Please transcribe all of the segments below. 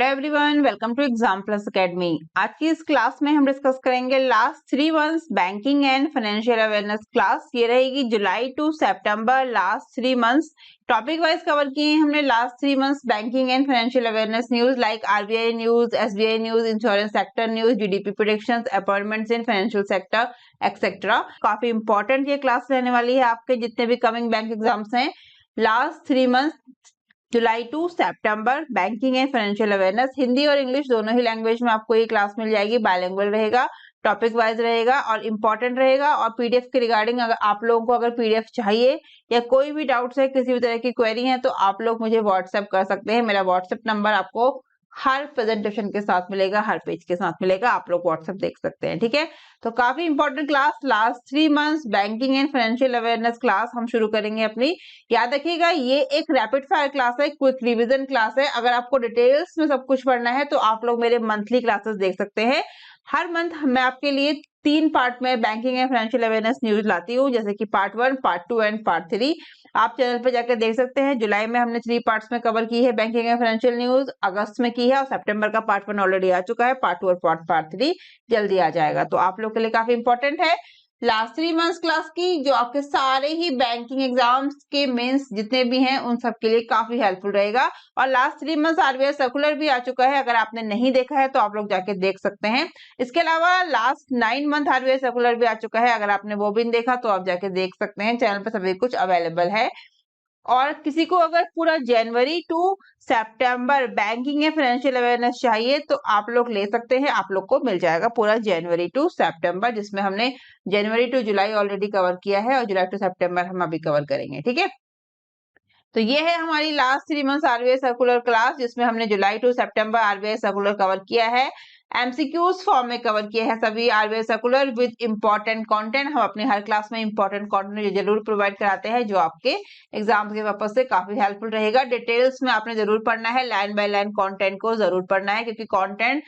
Hello everyone, welcome to exam plus academy. आज की इस क्लास में हम डिस्कस करेंगे last 3 months banking and financial awareness class. ये रहेगी जुलाई टू सितंबर, last 3 months. Topic wise cover किए हैं हमने last 3 months banking and financial awareness news like RBI news, SBI news, insurance sector news, GDP predictions, appointments in financial sector etcetera. काफी important ये class रहने वाली है आपके जितने भी कमिंग बैंक एग्जाम्स हैं। लास्ट 3 मंथ्स जुलाई टू सितंबर banking and financial awareness, Hindi और इंग्लिश दोनों ही लैंग्वेज में आपको ये क्लास मिल जाएगी। बायलिंगुअल रहेगा, टॉपिक वाइज रहेगा और इंपॉर्टेंट रहेगा। और पीडीएफ के रिगार्डिंग अगर आप लोगों को अगर पीडीएफ चाहिए या कोई भी डाउट्स है, किसी भी तरह की क्वेरी है, तो आप लोग मुझे व्हाट्सएप कर सकते हैं। मेरा व्हाट्सएप नंबर आपको हर प्रेजेंटेशन के साथ मिलेगा, हर पेज के साथ मिलेगा, आप लोग व्हाट्सएप देख सकते हैं। ठीक है, तो काफी important class last 3 months banking and financial awareness class हम शुरू करेंगे अपनी। याद रखिएगा, ये एक रैपिड फायर क्लास है, क्विक रिवीजन क्लास है। अगर आपको डिटेल्स में सब कुछ पढ़ना है तो आप लोग मेरे मंथली क्लासेस देख सकते हैं। हर मंथ मैं आपके लिए 3 पार्ट में banking and financial awareness news लाती हूँ, जैसे कि पार्ट 1, पार्ट 2 एंड पार्ट 3। आप चैनल पे जाकर देख सकते हैं। जुलाई में हमने 3 पार्ट्स में कवर की है बैंकिंग एंड फाइनेंशियल न्यूज, अगस्त में की है और सितंबर का पार्ट 1 ऑलरेडी आ चुका है। पार्ट 2 और पार्ट 3 जल्दी आ जाएगा, तो आप लोग के लिए काफी इंपॉर्टेंट है लास्ट 3 मंथ्स क्लास की, जो आपके सारे ही बैंकिंग एग्जाम्स के मेंस जितने भी हैं उन सब के लिए काफी हेल्पफुल रहेगा। और लास्ट 3 मंथ्स आरबीआई सर्कुलर भी आ चुका है, अगर आपने नहीं देखा है तो आप लोग जाके देख सकते हैं। इसके अलावा लास्ट 9 मंथ आरबीआई सर्कुलर भी आ चुका है, अगर आपने वो भी नहीं देखा तो आप जाके देख सकते हैं। चैनल पर सभी कुछ अवेलेबल है। और किसी को अगर पूरा जनवरी टू सितंबर बैंकिंग एंड फाइनेंशियल अवेयरनेस चाहिए तो आप लोग ले सकते हैं, आप लोग को मिल जाएगा पूरा जनवरी टू सितंबर, जिसमें हमने जनवरी टू जुलाई ऑलरेडी कवर किया है और जुलाई टू सितंबर हम अभी कवर करेंगे। ठीक है, तो ये है हमारी last 3 months RBI circular class, जिसमें हमने जुलाई टू सितंबर आरबीआई सर्कुलर कवर किया है। एमसीक्यूज फॉर्म में कवर किए हैं सभी RBI circular with important content. हम अपनी हर क्लास में इंपॉर्टेंट कंटेंट जरूर प्रोवाइड कराते हैं, जो आपके एग्जाम के पर्पज से काफी हेल्पफुल रहेगा। डिटेल्स में आपने जरूर पढ़ना है, लाइन बाय लाइन कंटेंट को जरूर पढ़ना है, क्योंकि कंटेंट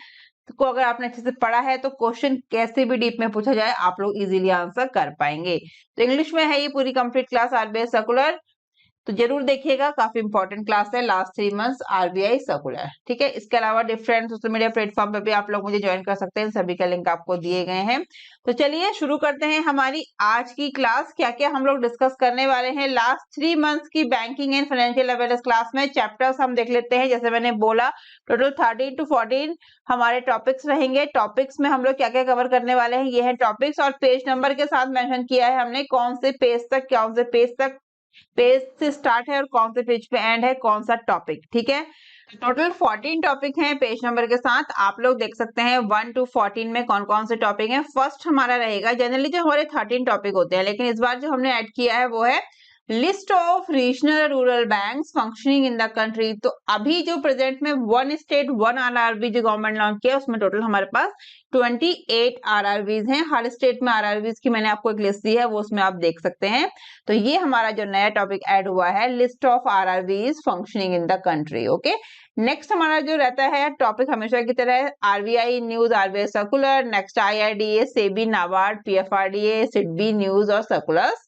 को अगर आपने अच्छे से पढ़ा है तो क्वेश्चन कैसे भी डीप में पूछा जाए आप लोग इजीली आंसर कर पाएंगे। तो इंग्लिश में है ये पूरी कंप्लीट क्लास आरबीआई सर्कुलर, तो जरूर देखिएगा, काफी इंपॉर्टेंट क्लास है लास्ट 3 मंथ्स आरबीआई सर्कुलर। ठीक है, इसके अलावा डिफरेंट सोशल मीडिया प्लेटफॉर्म पे भी आप लोग मुझे ज्वाइन कर सकते हैं, सभी का लिंक आपको दिए गए हैं। तो चलिए शुरू करते हैं हमारी आज की क्लास। क्या क्या हम लोग डिस्कस करने वाले हैं लास्ट 3 मंथ्स की banking and financial awareness class में। चैप्टर्स हम देख लेते हैं, जैसे मैंने बोला टोटल 13 to 14 हमारे टॉपिक्स रहेंगे। टॉपिक्स में हम लोग क्या क्या कवर करने वाले हैं, ये है टॉपिक्स, और पेज नंबर के साथ मेंशन किया है हमने कौन से पेज तक, कौन से पेज से स्टार्ट है और कौन से पेज पे एंड है, कौन सा टॉपिक। ठीक है, टोटल 14 टॉपिक हैं पेज नंबर के साथ। आप लोग देख सकते हैं 1 to 14 में कौन कौन से टॉपिक हैं। फर्स्ट हमारा रहेगा, जनरली जो हमारे 13 टॉपिक होते हैं, लेकिन इस बार जो हमने ऐड किया है वो है list of regional rural banks functioning in the country. तो अभी जो प्रेजेंट में 1 स्टेट 1 आरआरबी जो गवर्नमेंट लॉन्च किया, उसमें टोटल हमारे पास 28 आरआरबीज हैं। हर स्टेट में आरआरबीज की मैंने आपको एक लिस्ट दी है, वो उसमें आप देख सकते हैं। तो ये हमारा जो नया टॉपिक ऐड हुआ है, list of RRBs functioning in the country. Okay, next हमारा जो रहता है टॉपिक हमेशा की तरह RBI news, RBI circular, next IRDA, SEBI, NABARD, PFRDA, SIDBI news और सर्कुलर्स।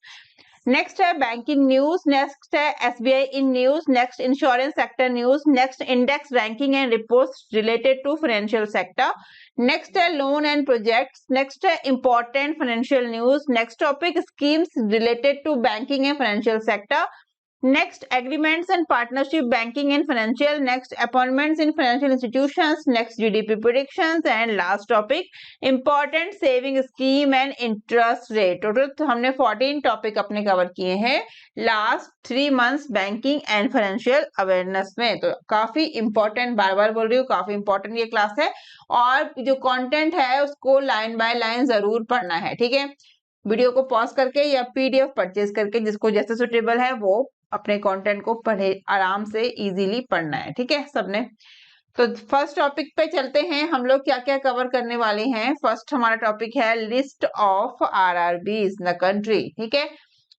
नेक्स्ट है बैंकिंग न्यूज, नेक्स्ट है SBI in news, next insurance sector news, next index ranking and reports related to financial sector, next है loan and projects, next है important financial news, next topic schemes related to banking and financial sector, next agreements and partnership banking and financial, next appointments in financial institutions, next GDP predictions and last topic important saving scheme and interest rate। Total तो हमने 14 topic अपने cover किए हैं last 3 months banking and financial awareness में। तो काफी important, बार बार बोल रही हूँ, काफी इंपॉर्टेंट ये क्लास है, और जो कंटेंट है उसको लाइन बाय लाइन जरूर पढ़ना है। ठीक है, वीडियो को पॉज करके या पीडीएफ परचेज करके, जिसको जैसे सुटेबल है वो अपने कंटेंट को पढ़े, आराम से इजीली पढ़ना है। ठीक है सबने। तो फर्स्ट टॉपिक पे चलते हैं, हम लोग क्या क्या कवर करने वाले हैं। फर्स्ट हमारा टॉपिक है list of RRBs in the country. ठीक है,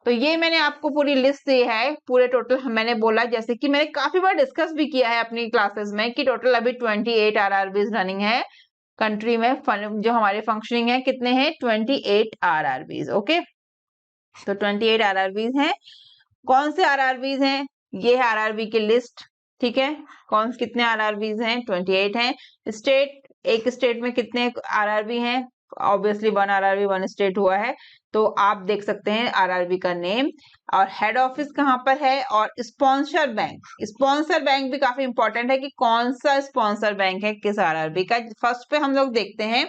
तो ये मैंने आपको पूरी लिस्ट दी है, पूरे टोटल मैंने बोला, जैसे कि मैंने काफी बार डिस्कस भी किया है अपनी क्लासेस में, कि टोटल अभी 28 आरआरबीज रनिंग है कंट्री में। जो हमारे फंक्शनिंग है कितने हैं, 28 आरआरबीज। ओके, तो 28 आरआरबीज हैं। कौन से आरआरबीज हैं, ये है आरआरबी की लिस्ट। ठीक है। कौन कितने आरआरबीज हैं? 28 हैं। स्टेट, एक स्टेट में कितने आरआरबी हैं? ऑब्वियसली 1 आरआरबी 1 स्टेट हुआ है, तो आप देख सकते हैं आरआरबी का नेम और हेड ऑफिस कहाँ पर है। और स्पॉन्सर बैंक भी काफी इंपॉर्टेंट है कि कौन सा स्पॉन्सर बैंक है किस आरआरबी का। फर्स्ट पे हम लोग देखते हैं,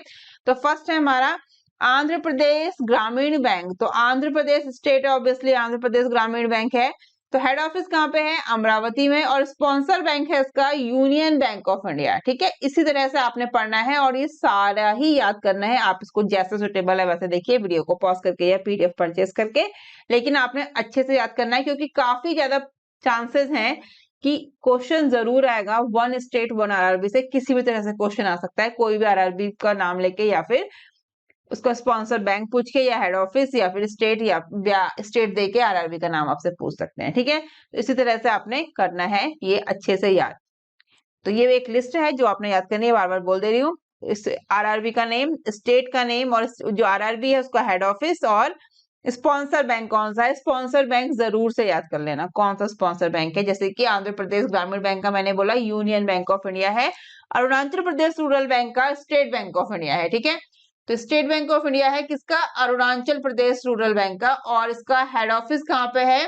तो फर्स्ट है हमारा आंध्र प्रदेश ग्रामीण बैंक। तो आंध्र प्रदेश स्टेट है, ऑब्वियसली आंध्र प्रदेश ग्रामीण बैंक है। तो हेड ऑफिस कहाँ पे है? अमरावती में। और स्पॉन्सर बैंक है इसका यूनियन बैंक ऑफ इंडिया। ठीक है, इसी तरह से आपने पढ़ना है और ये सारा ही याद करना है। आप इसको जैसे सुटेबल है वैसे देखिए, वीडियो को पॉज करके या पीडीएफ परचेस करके, लेकिन आपने अच्छे से याद करना है क्योंकि काफी ज्यादा चांसेस हैं कि क्वेश्चन जरूर आएगा 1 स्टेट 1 आरआरबी से। किसी भी तरह से क्वेश्चन आ सकता है, कोई भी आरआरबी का नाम लेके या फिर उसका स्पॉन्सर बैंक पूछ के या हेड ऑफिस या फिर स्टेट या स्टेट दे के आरआरबी का नाम आपसे पूछ सकते हैं। ठीक है, तो इसी तरह से आपने करना है ये अच्छे से याद। तो ये एक लिस्ट है जो आपने याद करनी है, बार बार बोल दे रही हूँ। इस आरआरबी का नेम, स्टेट का नेम और जो आरआरबी है उसका हेड ऑफिस और स्पॉन्सर बैंक कौन सा है। स्पॉन्सर बैंक जरूर से याद कर लेना कौन सा स्पॉन्सर बैंक है। जैसे कि आंध्र प्रदेश ग्रामीण बैंक का मैंने बोला यूनियन बैंक ऑफ इंडिया है। अरुणाचल प्रदेश रूरल बैंक का स्टेट बैंक ऑफ इंडिया है। ठीक है, तो स्टेट बैंक ऑफ इंडिया है किसका? अरुणाचल प्रदेश रूरल बैंक का। और इसका हेड ऑफिस कहाँ पे है?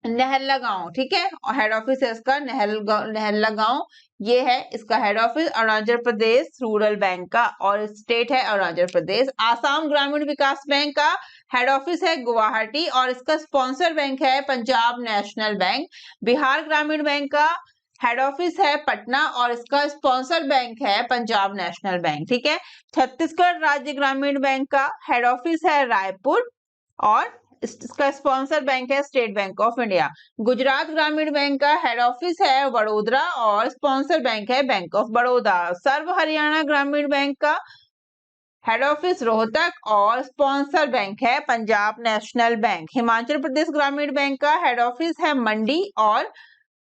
नहला गांव। ठीक है, और हेड ऑफिस है इसका नहला गांव, ये है इसका head office Arunachal Pradesh rural bank का। और स्टेट है अरुणाचल प्रदेश। आसाम ग्रामीण विकास बैंक का हेड ऑफिस है गुवाहाटी और इसका स्पॉन्सर बैंक है पंजाब नेशनल बैंक। बिहार ग्रामीण बैंक का हेड ऑफिस है पटना और इसका स्पॉन्सर बैंक है पंजाब नेशनल बैंक। ठीक है, छत्तीसगढ़ राज्य ग्रामीण बैंक का हेड ऑफिस है रायपुर और इसका स्पॉन्सर बैंक है state bank of India. Gujarat ग्रामीण बैंक का हेड ऑफिस है वडोदरा और स्पॉन्सर बैंक है बैंक ऑफ बड़ौदा। सर्व हरियाणा ग्रामीण बैंक का हेड ऑफिस रोहतक और स्पॉन्सर बैंक है Punjab national bank. Himachal Pradesh Gramin bank का हेड ऑफिस है मंडी और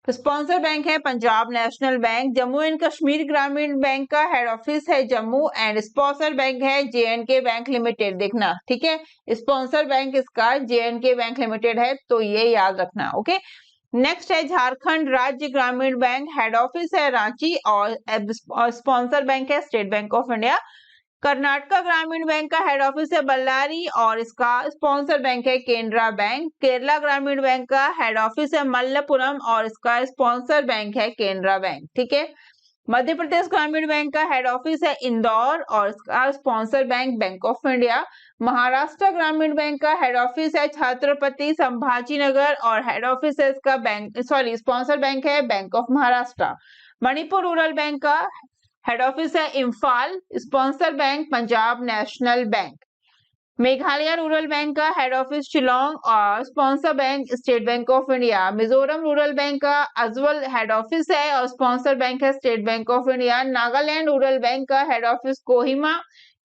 स्पॉन्सर बैंक है Punjab national bank. Jammu and Kashmir ग्रामीण बैंक का हेड ऑफिस है जम्मू एंड स्पॉन्सर बैंक है जेएंडके बैंक लिमिटेड। देखना, ठीक है, स्पॉन्सर बैंक इसका जेएंडके बैंक लिमिटेड है, तो ये याद रखना। ओके, नेक्स्ट है झारखंड राज्य ग्रामीण बैंक, हेड ऑफिस है रांची और स्पॉन्सर बैंक है state bank of India. Karnataka ग्रामीण बैंक का हेड ऑफिस है बल्लारी और इसका स्पॉन्सर बैंक है केनरा बैंक। केरला ग्रामीण बैंक का हेड ऑफिस है मल्लपुरम और इसका स्पॉन्सर बैंक है केनरा बैंक। ठीक है, मध्य प्रदेश ग्रामीण बैंक का हेड ऑफिस है इंदौर और इसका sponsor bank bank of India. Maharashtra ग्रामीण बैंक का हेड ऑफिस है छत्रपति संभाजीनगर और हेड ऑफिस है इसका स्पॉन्सर बैंक है bank of Maharashtra. Manipur rural bank का हेड ऑफिस है Imphal, sponsor bank Punjab national bank. Meghalaya rural bank का हेड ऑफिस शिलोंग और sponsor bank state bank of India. Mizoram rural bank का अजवल हेड ऑफिस है और स्पॉन्सर बैंक है state bank of India. Nagaland rural bank का head office Kohima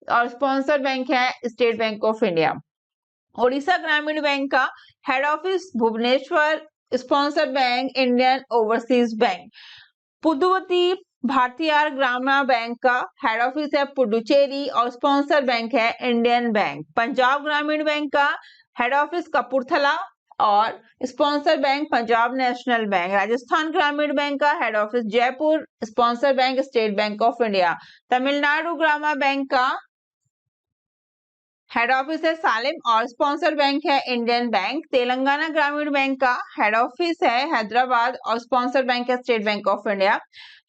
और स्पॉन्सर बैंक है state bank of India. Odisha ग्रामीण बैंक का head office Bhubaneswar, sponsor bank Indian overseas bank. Puduvai Bharatiya Gramin bank का हेड ऑफिस है पुडुचेरी और स्पॉन्सर बैंक है Indian bank. Punjab Gramin bank का हेड ऑफिस कपूरथला और sponsor bank Punjab national bank. Rajasthan Gramin bank का head office Jaipur, sponsor bank state bank of India. Tamil Nadu Gramin bank का head office है सालेम और स्पॉन्सर बैंक है Indian bank. Telangana Gramin bank का हेड ऑफिस है हैदराबाद और स्पॉन्सर बैंक है state bank of India.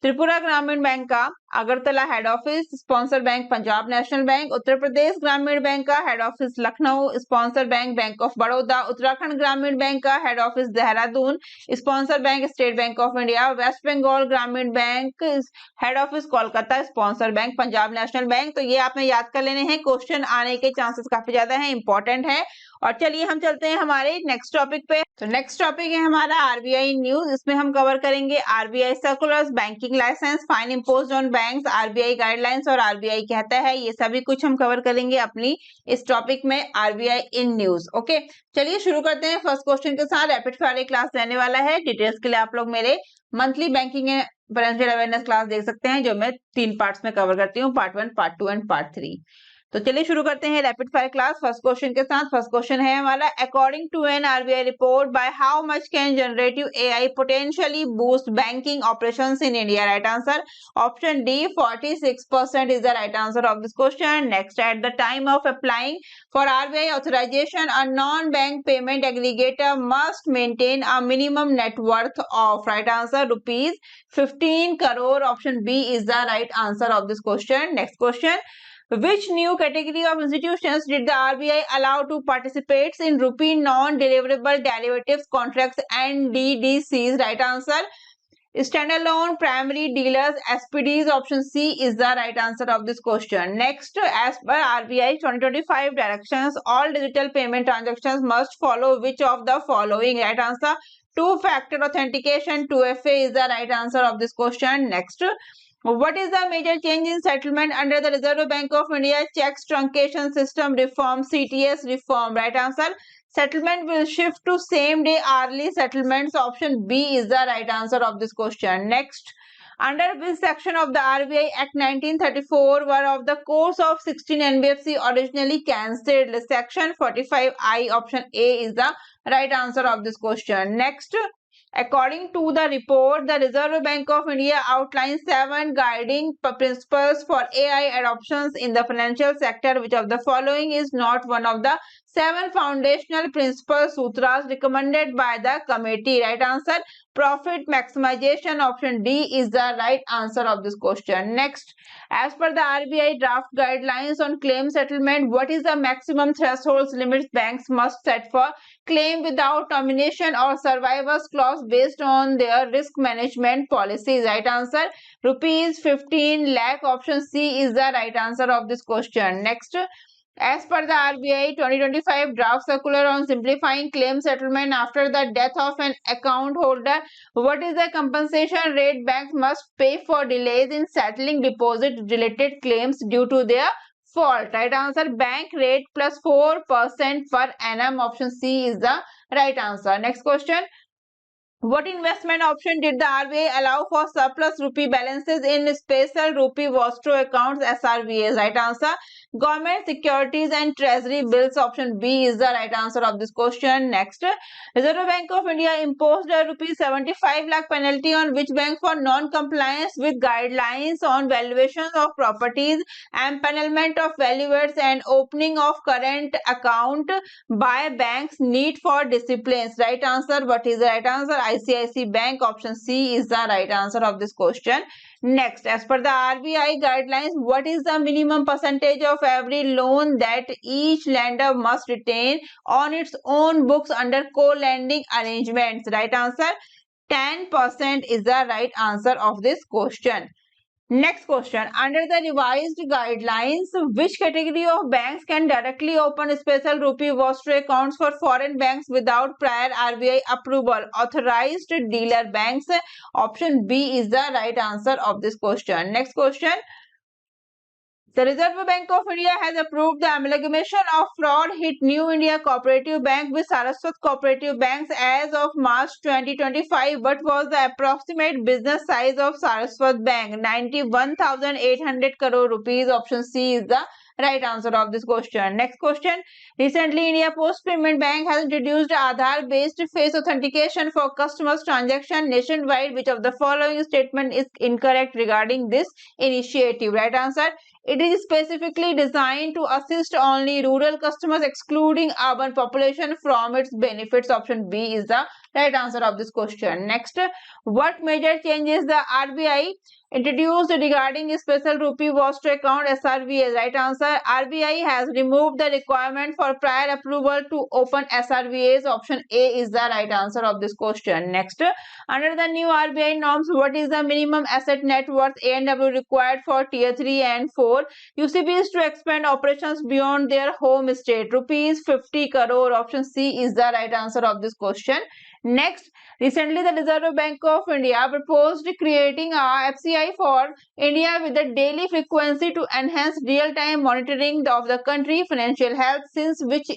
Tripura Gramin bank का Agartala head office, sponsor bank Punjab national bank. Uttar Pradesh Gramin bank का head office Lucknow, sponsor bank bank of Baroda. Uttarakhand Gramin bank का head office Dehradun, sponsor bank state bank of India. West Bengal Gramin bank head office Kolkata, sponsor bank Punjab national bank. तो ये आपने याद कर लेने हैं, क्वेश्चन आने के चांसेस काफी ज्यादा हैं, इंपॉर्टेंट है। और चलिए हम चलते हैं हमारे नेक्स्ट टॉपिक पे। तो नेक्स्ट टॉपिक है हमारा आरबीआई न्यूज। इसमें हम कवर करेंगे RBI circulars, banking license, fine imposed on banks, RBI guidelines और आरबीआई कहता है, ये सभी कुछ हम कवर करेंगे अपनी इस टॉपिक में आरबीआई इन न्यूज। ओके, चलिए शुरू करते हैं फर्स्ट क्वेश्चन के साथ। रैपिड फायर क्लास रहने वाला है। डिटेल्स के लिए आप लोग मेरे monthly banking financial awareness class देख सकते हैं, जो मैं 3 पार्ट्स में कवर करती हूँ, पार्ट 1, पार्ट 2 एंड पार्ट 3। तो चलिए शुरू करते हैं rapid fire class first question के साथ। फर्स्ट क्वेश्चन है हमारा, according to an RBI report, by how much can generative AI potentially boost banking operations in India? Right answer option D 46% is the right answer of this question. Next, at the time of applying for RBI authorization, a non-bank payment aggregator must maintain a minimum net worth of, right answer, rupees 15 crore. Option B is the right answer of this question. Next question, which new category of institutions did the RBI allow to participate in rupee non-deliverable derivatives contracts and DDCs? Right answer, standalone primary dealers, SPDs. Option C is the right answer of this question. Next, as per RBI 2025 directions, all digital payment transactions must follow which of the following? Right answer, two-factor authentication. 2FA is the right answer of this question. Next, what is the major change in settlement under the Reserve Bank of India checks truncation system reform, CTS reform? Right answer, settlement will shift to same day hourly settlements. Option B is the right answer of this question. Next, under which section of the RBI Act 1934 were of the course of 16 NBFC originally cancelled? Section 45I. Option A is the right answer of this question. Next, according to the report, the Reserve Bank of India outlines 7 guiding principles for AI adoptions in the financial sector. Which of the following is not one of the 7 foundational principle sutras recommended by the committee? Right answer, profit maximization. Option D is the right answer of this question. Next, as per the RBI draft guidelines on claim settlement, what is the maximum thresholds limits banks must set for claim without termination or survivors clause based on their risk management policies? Right answer, rupees 15 lakh. Option C is the right answer of this question. Next, as per the RBI 2025 draft circular on simplifying claim settlement after the death of an account holder, what is the compensation rate banks must pay for delays in settling deposit related claims due to their fault? Right answer, bank rate plus 4% per annum. Option C is the right answer. Next question, what investment option did the RBI allow for surplus rupee balances in special rupee vostro accounts, SRVAs? Right answer, government securities and treasury bills. Option B is the right answer of this question. Next, Reserve Bank of India imposed a rupees 75 lakh penalty on which bank for non-compliance with guidelines on valuations of properties, empanelment of valuers and opening of current account by banks need for disciplines? Right answer, what is the right answer? ICICI Bank. Option C is the right answer of this question. Next, as per the RBI guidelines, what is the minimum percentage of every loan that each lender must retain on its own books under co-lending arrangements? Right answer, 10% is the right answer of this question. Next question, under the revised guidelines, which category of banks can directly open special rupee vostro accounts for foreign banks without prior RBI approval? Authorized dealer banks. Option B is the right answer of this question. Next question, the Reserve Bank of India has approved the amalgamation of fraud hit New India Cooperative Bank with Saraswat Cooperative Banks as of March 2025. What was the approximate business size of Saraswat Bank? 91,800 crore rupees. Option C is the right answer of this question. Next question, recently India Post Payment Bank has introduced Aadhaar based face authentication for customers transaction nationwide. Which of the following statement is incorrect regarding this initiative? Right answer, it is specifically designed to assist only rural customers excluding urban population from its benefits. Option B is the right answer of this question. Next, what major changes the RBI introduced regarding special rupee vostro account, SRVAs? Right answer, RBI has removed the requirement for prior approval to open SRVAs. Option A is the right answer of this question. Next, under the new RBI norms, what is the minimum asset net worth A&W required for tier 3 and 4 UCBs to expand operations beyond their home state? Rupees 50 crore. Option C is the right answer of this question. Next, recently the Reserve Bank of India proposed creating a FCI for India with a daily frequency to enhance real-time monitoring of the country financial health. Since which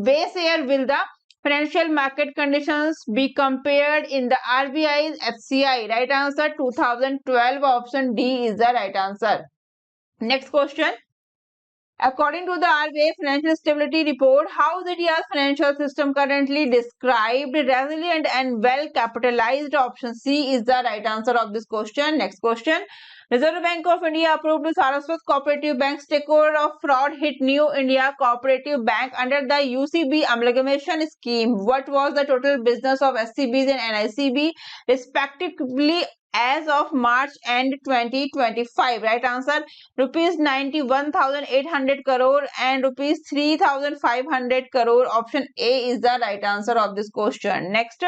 base year will the financial market conditions be compared in the RBI's FCI? Right answer, 2012. Option D is the right answer. Next question, According to the RBI Financial Stability Report, how is India's financial system currently described? Resilient and well capitalized. Option C is the right answer of this question. Next question. Reserve Bank of India approved Saraswat Cooperative Bank's takeover of fraud hit New India Cooperative Bank under the UCB amalgamation scheme. What was the total business of SCBs and NICB respectively as of March end 2025? Right answer, rupees 91,800 crore and rupees 3,500 crore. Option A is the right answer of this question. Next,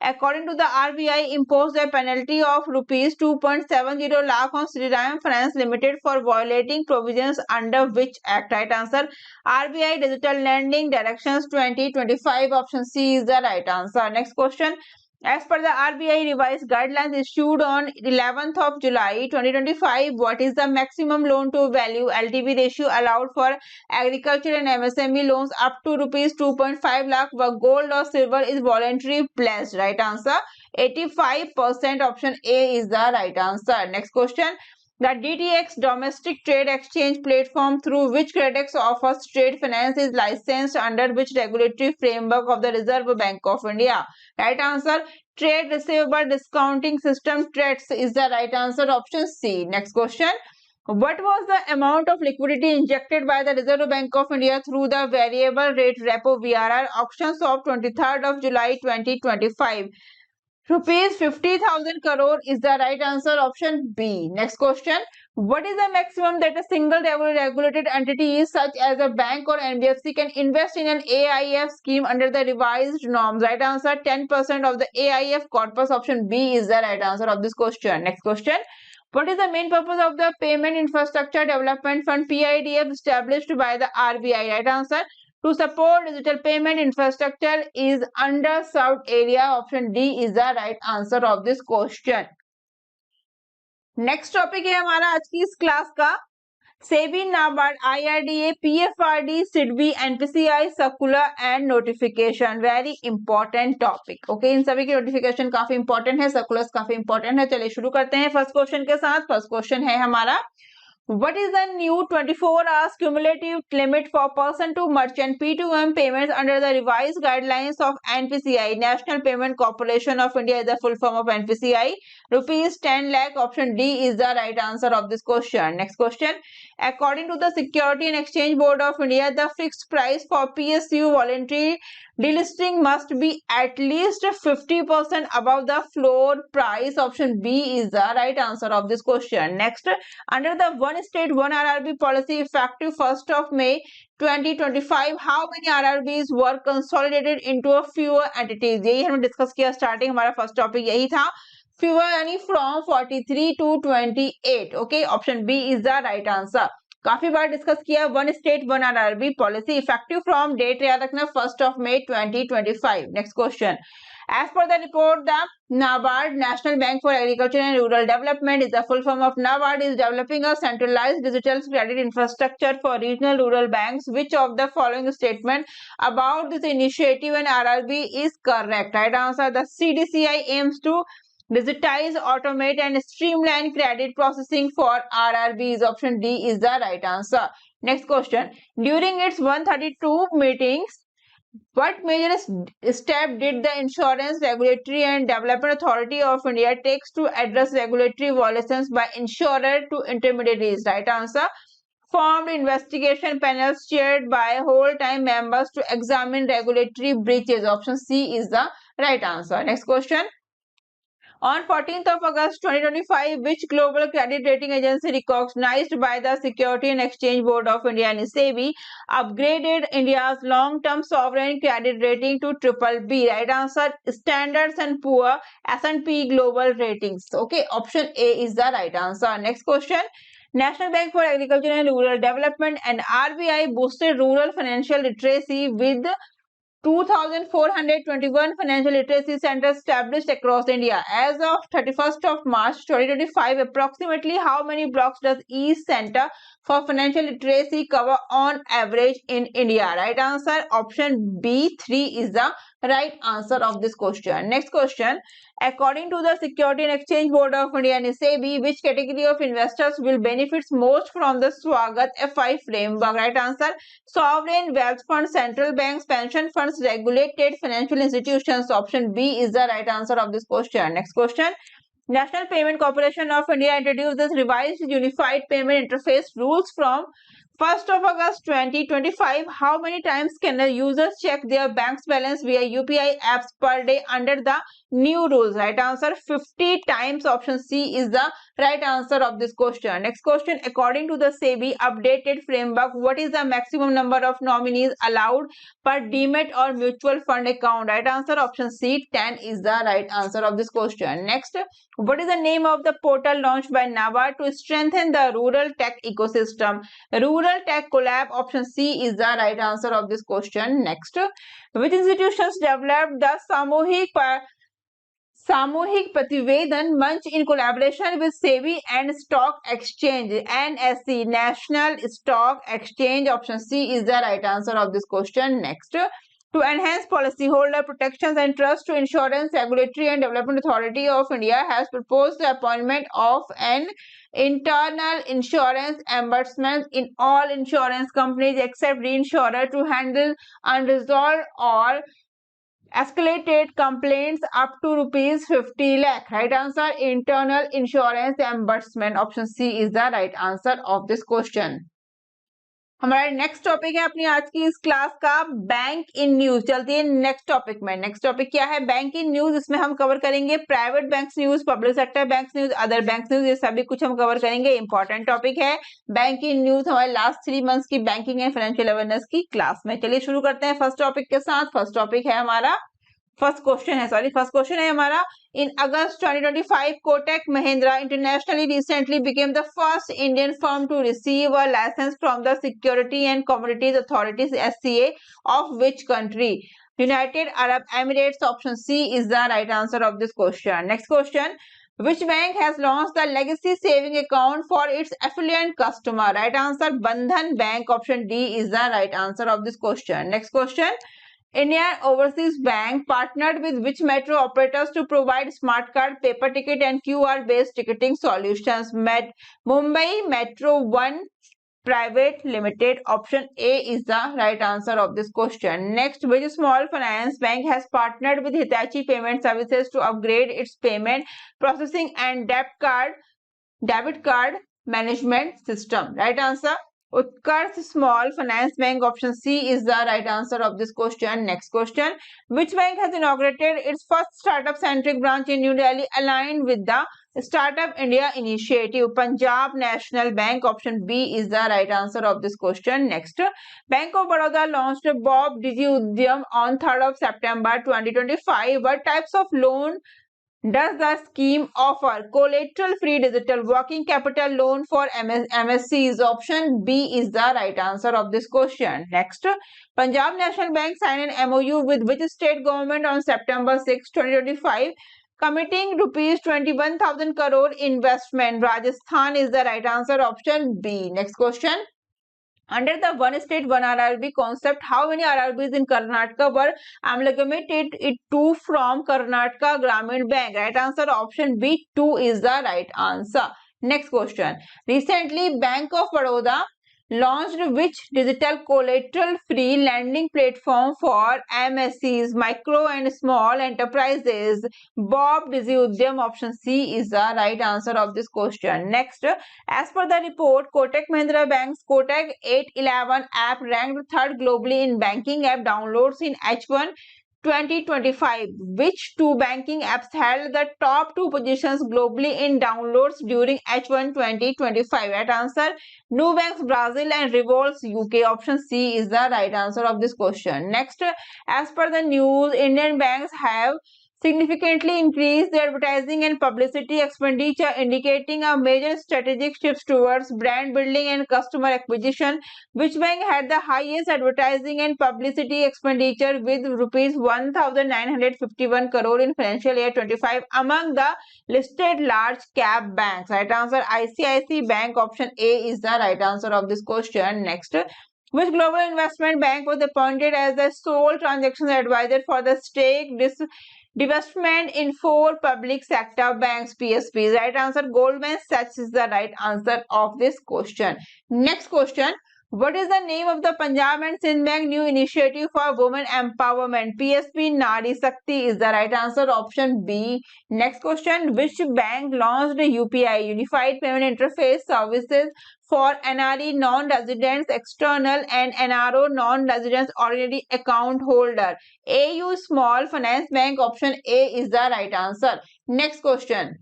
according to the RBI, imposed a penalty of rupees 2.70 lakh on Shriram Finance Limited for violating provisions under which act? Right answer, RBI Digital Lending Directions 2025. Option C is the right answer. Next question. As per the RBI revised guidelines issued on 11th of July 2025, what is the maximum loan to value LTV ratio allowed for agriculture and MSME loans up to rupees 2.5 lakh where gold or silver is voluntary pledged? Right answer, 85%. Option A is the right answer. Next question. The DTX domestic trade exchange platform through which Credex offers trade finance is licensed under which regulatory framework of the Reserve Bank of India? Right answer, Trade Receivable Discounting System TREDS is the right answer. Option C. Next question. What was the amount of liquidity injected by the Reserve Bank of India through the variable rate repo VRR auctions of 23rd of July 2025? Rupees 50,000 crore is the right answer. Option B. Next question. What is the maximum that a single regulated entity such as a bank or NBFC can invest in an AIF scheme under the revised norms? Right answer, 10% of the AIF corpus. Option B is the right answer of this question. Next question. What is the main purpose of the Payment Infrastructure Development Fund PIDF established by the RBI? Right answer, to support digital payment infrastructure is underserved area. Option D is the right answer of this question. Next topic है हमारा आज की इस class का SEBI, NABARD, IRDA, PFRD, SIDBI, NPCI circular and notification. Very important topic. Okay, इन सभी की notification काफी इंपॉर्टेंट है, सर्कुलर्स काफी इंपॉर्टेंट है. चलिए शुरू करते हैं फर्स्ट क्वेश्चन के साथ. फर्स्ट क्वेश्चन है हमारा, what is the new 24 hours cumulative limit for person to merchant P2M payments under the revised guidelines of NPCI? National Payment Corporation of India is the full form of NPCI. Rupees 10 lakh. Option D is the right answer of this question. Next question. According to the Security and Exchange Board of India, the fixed price for PSU voluntary delisting must be at least 50% above the floor price. Option B is the right answer of this question. Next, under the one state one RRB policy effective 1st of May 2025, how many RRBs were consolidated into a fewer entities? यही हमने discuss किया starting, हमारा first topic यही था. fewer यानी from 43 to 28. Okay, option B is the right answer. काफी बार discuss किया. One state one RRB policy effective from date याद रखना 1st of May 2025. Next question. As per the report, the NABARD, National Bank for Agriculture and Rural Development, is the full form of NABARD, is developing a centralized digital credit infrastructure for regional rural banks. Which of the following statement about this initiative and RRB is correct? Right answer, the CDCI aims to digitize, automate and streamline credit processing for RRBs. Option D is the right answer. Next question. During its 132 meetings, what major step did the Insurance Regulatory and Development Authority of India takes to address regulatory violations by insurer to intermediaries? Right answer, formed investigation panels chaired by whole-time members to examine regulatory breaches. Option C is the right answer. Next question. On 14th of August 2025, which global credit rating agency recognized by the Security and Exchange Board of India and SEBI upgraded India's long-term sovereign credit rating to BBB? Right answer, Standard & Poor S&P Global Ratings. Okay, option A is the right answer. Next question. National Bank for Agriculture and Rural Development and RBI boosted rural financial literacy with 2,421 financial literacy centers established across India. As of 31st of March 2025, approximately how many blocks does each center for financial literacy cover on average in India? Right answer, option B, 3 is the right answer of this question. Next question. According to the Security and Exchange Board of India and SEBI, which category of investors will benefit most from the Swagat FI framework? Right answer. Sovereign wealth funds, central banks, pension funds, regulated financial institutions. Option B is the right answer of this question. Next question. National Payment Corporation of India introduced this revised unified payment interface rules from 1st of August 2025. How many times can the users check their bank's balance via UPI apps per day under the new rules? Right answer 50 times. Option C is the right answer of this question. Next question. According to the SEBI updated framework, what is the maximum number of nominees allowed per demat or mutual fund account? Right answer option C 10 is the right answer of this question. Next, what is the name of the portal launched by NABARD to strengthen the rural tech ecosystem? Rural Tech Collab. Option C is the right answer of this question. Next, which institutions developed the Samuhik Pativedan Manch in collaboration with SEBI and Stock Exchange? NSE, National Stock Exchange. Option C is the right answer of this question. Next, to enhance policyholder protections and trust to Insurance Regulatory and Development Authority of India has proposed the appointment of an internal insurance ombudsman in all insurance companies except reinsurer to handle unresolved or escalated complaints up to rupees 50 lakh. Right answer internal insurance ombudsman. Option C is the right answer of this question. हमारा next topic है अपनी आज की इस class का bank in news. चलती है next topic में। नेक्स्ट टॉपिक क्या है? Bank in news. इसमें हम कवर करेंगे private banks news, public sector banks news, other banks news, ये सभी कुछ हम कवर करेंगे। इंपॉर्टेंट टॉपिक है बैंक इन न्यूज हमारे लास्ट 3 मंथ्स की बैंकिंग एंड फाइनेंशियल अवेयरनेस की क्लास में। चलिए शुरू करते हैं फर्स्ट टॉपिक के साथ। फर्स्ट टॉपिक है हमारा फर्स्ट क्वेश्चन है हमारा। In August 2025, Kotak Mahindra Internationally recently became the first Indian firm to receive a license from the Security and Commodities Authorities (SCA) of which country? United Arab Emirates. Option C is the right answer of this question. Next question. Which bank has launched the legacy saving account for its affluent customer? Right answer Bandhan Bank. Option D is the right answer of this question. Next question. Indian Overseas Bank partnered with which metro operators to provide smart card, paper ticket and QR based ticketing solutions? Mumbai Metro One Private Limited. Option A is the right answer of this question. Next, which small finance bank has partnered with Hitachi Payment Services to upgrade its payment processing and debit card management system? Right answer Utkarsh Small Finance Bank. Option C is the right answer of this question. Next question. Which bank has inaugurated its first startup centric branch in New Delhi aligned with the Startup India initiative? Punjab National Bank. Option B is the right answer of this question. Next, Bank of Baroda launched Bob Digi Udyam on 3rd of September 2025. What types of loan does the scheme offer? Collateral free digital working capital loan for MSCs. Option B is the right answer of this question. Next, Punjab National Bank signed an MOU with which state government on September 6, 2025, committing rupees 21,000 crore investment? Rajasthan is the right answer. Option B. Next question. Under the one state one RRB concept, how many RRBs in Karnataka were amalgamated to from Karnataka Gramin Bank? Right answer option B 2 is the right answer. Next question. Recently, Bank of Baroda launched which digital collateral free lending platform for MSCs, micro and small enterprises? Bob Digi Udyam. Option C is the right answer of this question. Next, as per the report, Kotak Mahindra Bank's Kotak 811 app ranked 3rd globally in banking app downloads in H1 2025. Which two banking apps held the top 2 positions globally in downloads during H1 2025? Right answer Nubanks Brazil and Revolts UK. Option C is the right answer of this question. Next, as per the news, Indian banks have significantly increased their advertising and publicity expenditure, indicating a major strategic shift towards brand building and customer acquisition. Which bank had the highest advertising and publicity expenditure with rupees 1,951 crore in financial year 25 among the listed large cap banks? Right answer ICICI Bank. Option A is the right answer of this question. Next, Which global investment bank was appointed as the sole transactions advisor for the stake divestment in 4 public sector banks PSPs? Right answer Goldman Sachs is the right answer of this question. Next question. What is the name of the Punjab and Sindh Bank new initiative for women empowerment? PSP Nari Shakti is the right answer. Option B. Next question. Which bank launched UPI Unified Payment Interface services for NRE non-residents external and NRO non-residents ordinary account holder? AU Small Finance Bank. Option A is the right answer. Next question.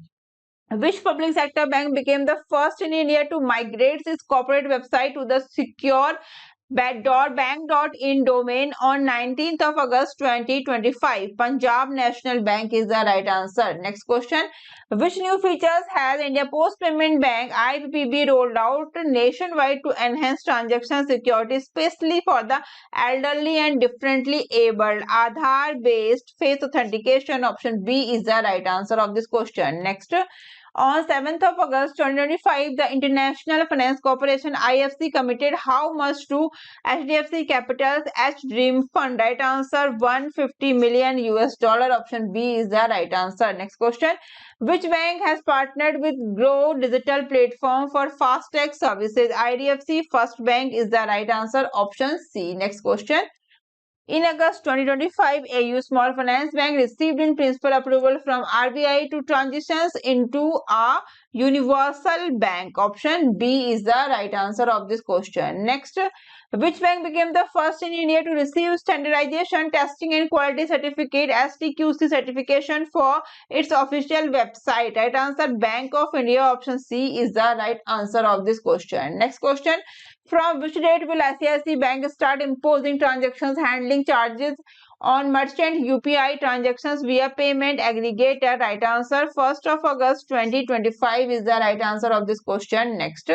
Which public sector bank became the first in India to migrate its corporate website to the secure bank.in domain on 19th of August 2025? Punjab National Bank is the right answer. Next question. Which new features has India Post Payment Bank IPPB rolled out nationwide to enhance transaction security, especially for the elderly and differently abled? Aadhaar based face authentication. Option B is the right answer of this question. Next. On 7th of August 2025, the International Finance Corporation IFC committed how much to HDFC Capital's H Dream Fund? Right answer 150 million US dollar. Option B is the right answer. Next question. Which bank has partnered with Grow Digital Platform for FASTag services? IDFC First Bank is the right answer. Option C. Next question. In August 2025, AU Small Finance Bank received in principle approval from RBI to transition into a universal bank. Option B is the right answer of this question. Next, which bank became the first in India to receive standardization, testing and quality certificate STQC certification for its official website? Right answer Bank of India. Option C is the right answer of this question. Next question. From which date will ICICI Bank start imposing transactions handling charges on merchant UPI transactions via payment aggregator? Right answer 1st of August 2025 is the right answer of this question. Next.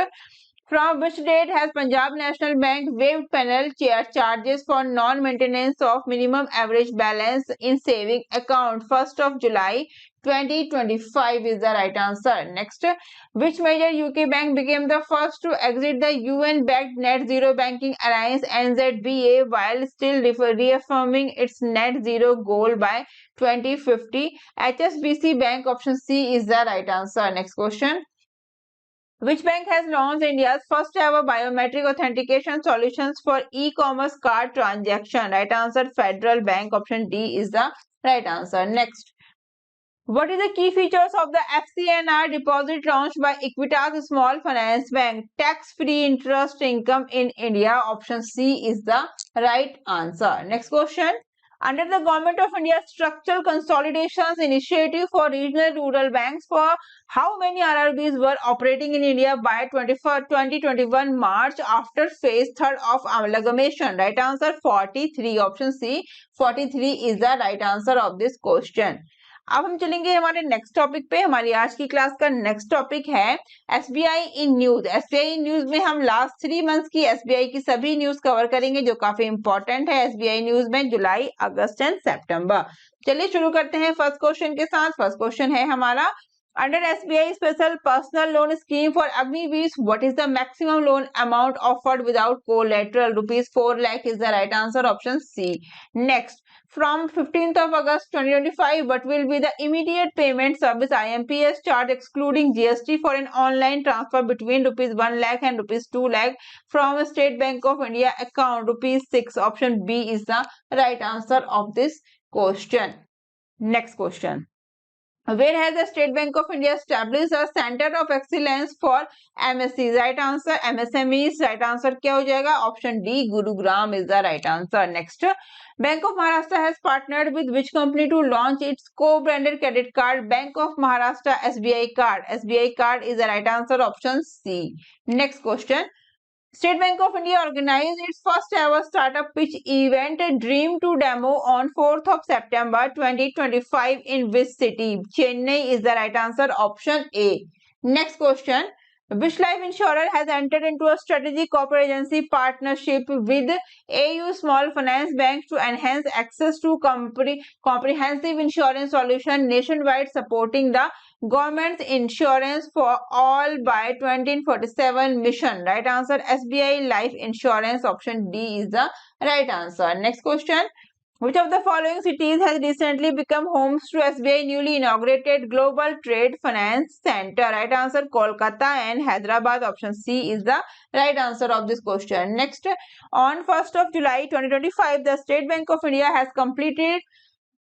From which date has Punjab National Bank waived penalty charges for non-maintenance of minimum average balance in saving account? 1st of July 2025 is the right answer. Next, which major UK bank became the first to exit the UN-backed Net Zero Banking Alliance NZBA while still reaffirming its net zero goal by 2050? HSBC Bank. Option C is the right answer. Next question. Which bank has launched India's first ever biometric authentication solutions for e-commerce card transaction? Right answer Federal Bank. Option D is the right answer. Next. What is the key features of the FCNR deposit launched by Equitas Small Finance Bank? Tax-free interest income in India. Option C is the right answer. Next question. Under the Government of India Structural Consolidations Initiative for Regional Rural Banks, for how many RRBs were operating in India by 2021 March after phase 3rd of amalgamation? Right answer 43. Option C 43 is the right answer of this question. अब हम चलेंगे हमारे next topic पे. हमारी आज की class का next topic है SBI in news. SBI in news में हम लास्ट 3 मंथ्स की एसबीआई की सभी न्यूज कवर करेंगे जो काफी इंपॉर्टेंट है एसबीआई न्यूज में जुलाई, अगस्त एंड सितंबर. चलिए शुरू करते हैं फर्स्ट क्वेश्चन के साथ. फर्स्ट क्वेश्चन है हमारा, under SBI special personal loan scheme for Agniveer, what is the maximum loan amount offered without collateral? Rupees 4 lakh is the right answer. Option C. Next, from 15th of August 2025, what will be the immediate payment service IMPS charge excluding GST for an online transfer between rupees 1 lakh and rupees 2 lakh from State Bank of India account? Rupees 6. Option B is the right answer of this question. Next question. Where has the State Bank of India established a Center of Excellence for MSCs? Right answer MSMEs. Right answer क्या हो जाएगा? Option D Gurugram is the right answer. Next, Bank of Maharashtra has partnered with which company to launch its co-branded credit card? Bank of Maharashtra SBI card. SBI card is the right answer. Option C. Next question. State Bank of India organized its first ever startup pitch event Dream to Demo on 4th of September 2025 in which city? Chennai is the right answer. Option A. Next question. Which life insurer has entered into a strategic corporate agency partnership with AU Small Finance Bank to enhance access to comprehensive insurance solution nationwide, supporting the government's insurance for all by 2047 mission? Right answer SBI Life Insurance. Option D is the right answer. Next question. Which of the following cities has recently become homes to SBI newly inaugurated Global Trade Finance Center? Right answer Kolkata and Hyderabad. Option C is the right answer of this question. Next, on 1st of July 2025, the State Bank of India has complete